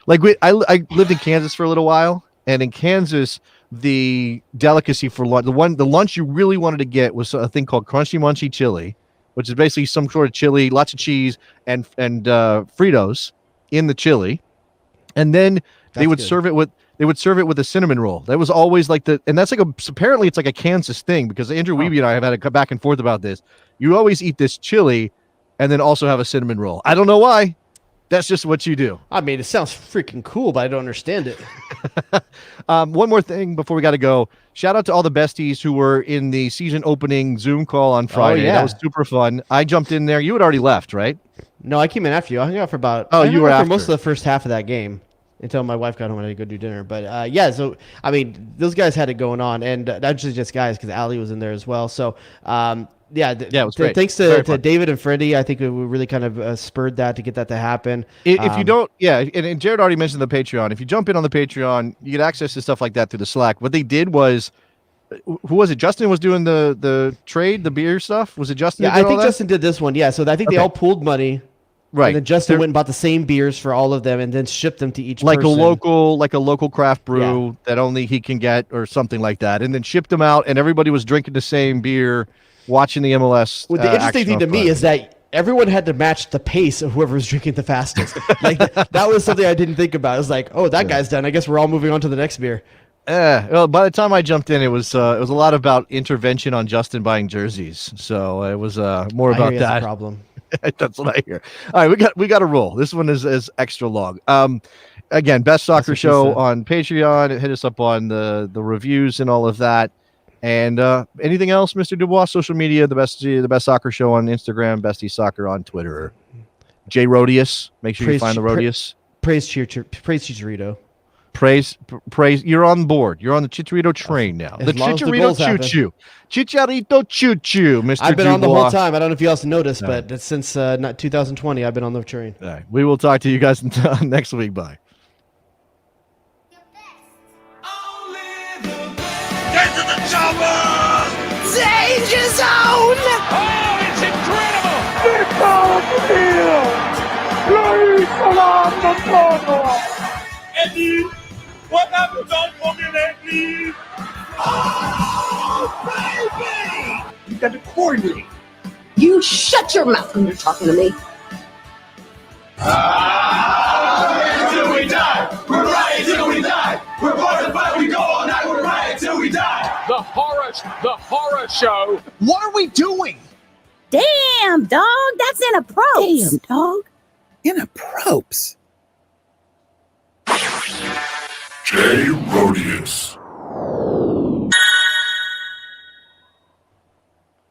Like I lived in Kansas for a little while, and in Kansas, the delicacy for lunch, the lunch you really wanted to get was a thing called crunchy munchy chili, which is basically some sort of chili, lots of cheese and Fritos in the chili, and then they would serve it with a cinnamon roll. That was always like and that's like apparently it's like a Kansas thing, because Andrew Wiebe and I have had a come back and forth about this. You always eat this chili and then also have a cinnamon roll. I don't know why. That's just what you do. I mean, it sounds freaking cool, but I don't understand it. One more thing before we got to go. Shout out to all the besties who were in the season opening Zoom call on Friday. That was super fun. I jumped in there. You had already left, right? No, I came in after you. I hung out for about. You were after most of the first half of that game until my wife got home and I had to go do dinner. But so I mean, those guys had it going on, and not just guys, because Allie was in there as well. So it was great. Thanks to David and Freddie, I think we really kind of spurred that to get that to happen. If you don't, and Jared already mentioned the Patreon. If you jump in on the Patreon, you get access to stuff like that through the Slack. What they did was, who was it? Justin was doing the trade, the beer stuff. Was it Justin? Yeah, I think Justin did this one. Yeah, so I think they all pooled money. Right. And then Justin went and bought the same beers for all of them and then shipped them to each person. Like a local craft brew that only he can get or something like that. And then shipped them out, and everybody was drinking the same beer, watching the MLS. Well, the interesting thing to me is that everyone had to match the pace of whoever was drinking the fastest. Like that was something I didn't think about. It was like, oh, that guy's done. I guess we're all moving on to the next beer. Well, by the time I jumped in, it was a lot about intervention on Justin buying jerseys. So it was more about that. That's a problem. That's what I hear. All right, we got a roll. This one is extra long. Again, Best Soccer Show on Patreon. Hit us up on the reviews and all of that. And anything else, Mr. Dubois? Social media, the best soccer show on Instagram, Bestie Soccer on Twitter. Jay Rodius, make sure you find the Rodius. Praise Chicharito. Praise. You're on board. You're on the Chicharito train now. As The long as the Chicharito goals choo happen. choo. Chicharito choo choo. Mr. I've been on the Dubois. whole time. I don't know if you also noticed, No. but since not 2020, I've been on the train. All right. We will talk to you guys next week. Bye. Danger zone! Oh, it's incredible! Eddie, what have you done for me lately? Oh, baby! You got to coordinate. You shut your mouth when you're talking to me. Till we die. We're right till we die. We're born to fight. We go all night. We're right till we die. The horror show. What are we doing? Damn, dog, that's inappropriate. Damn, dog. Inappropriate. Jay Rodius.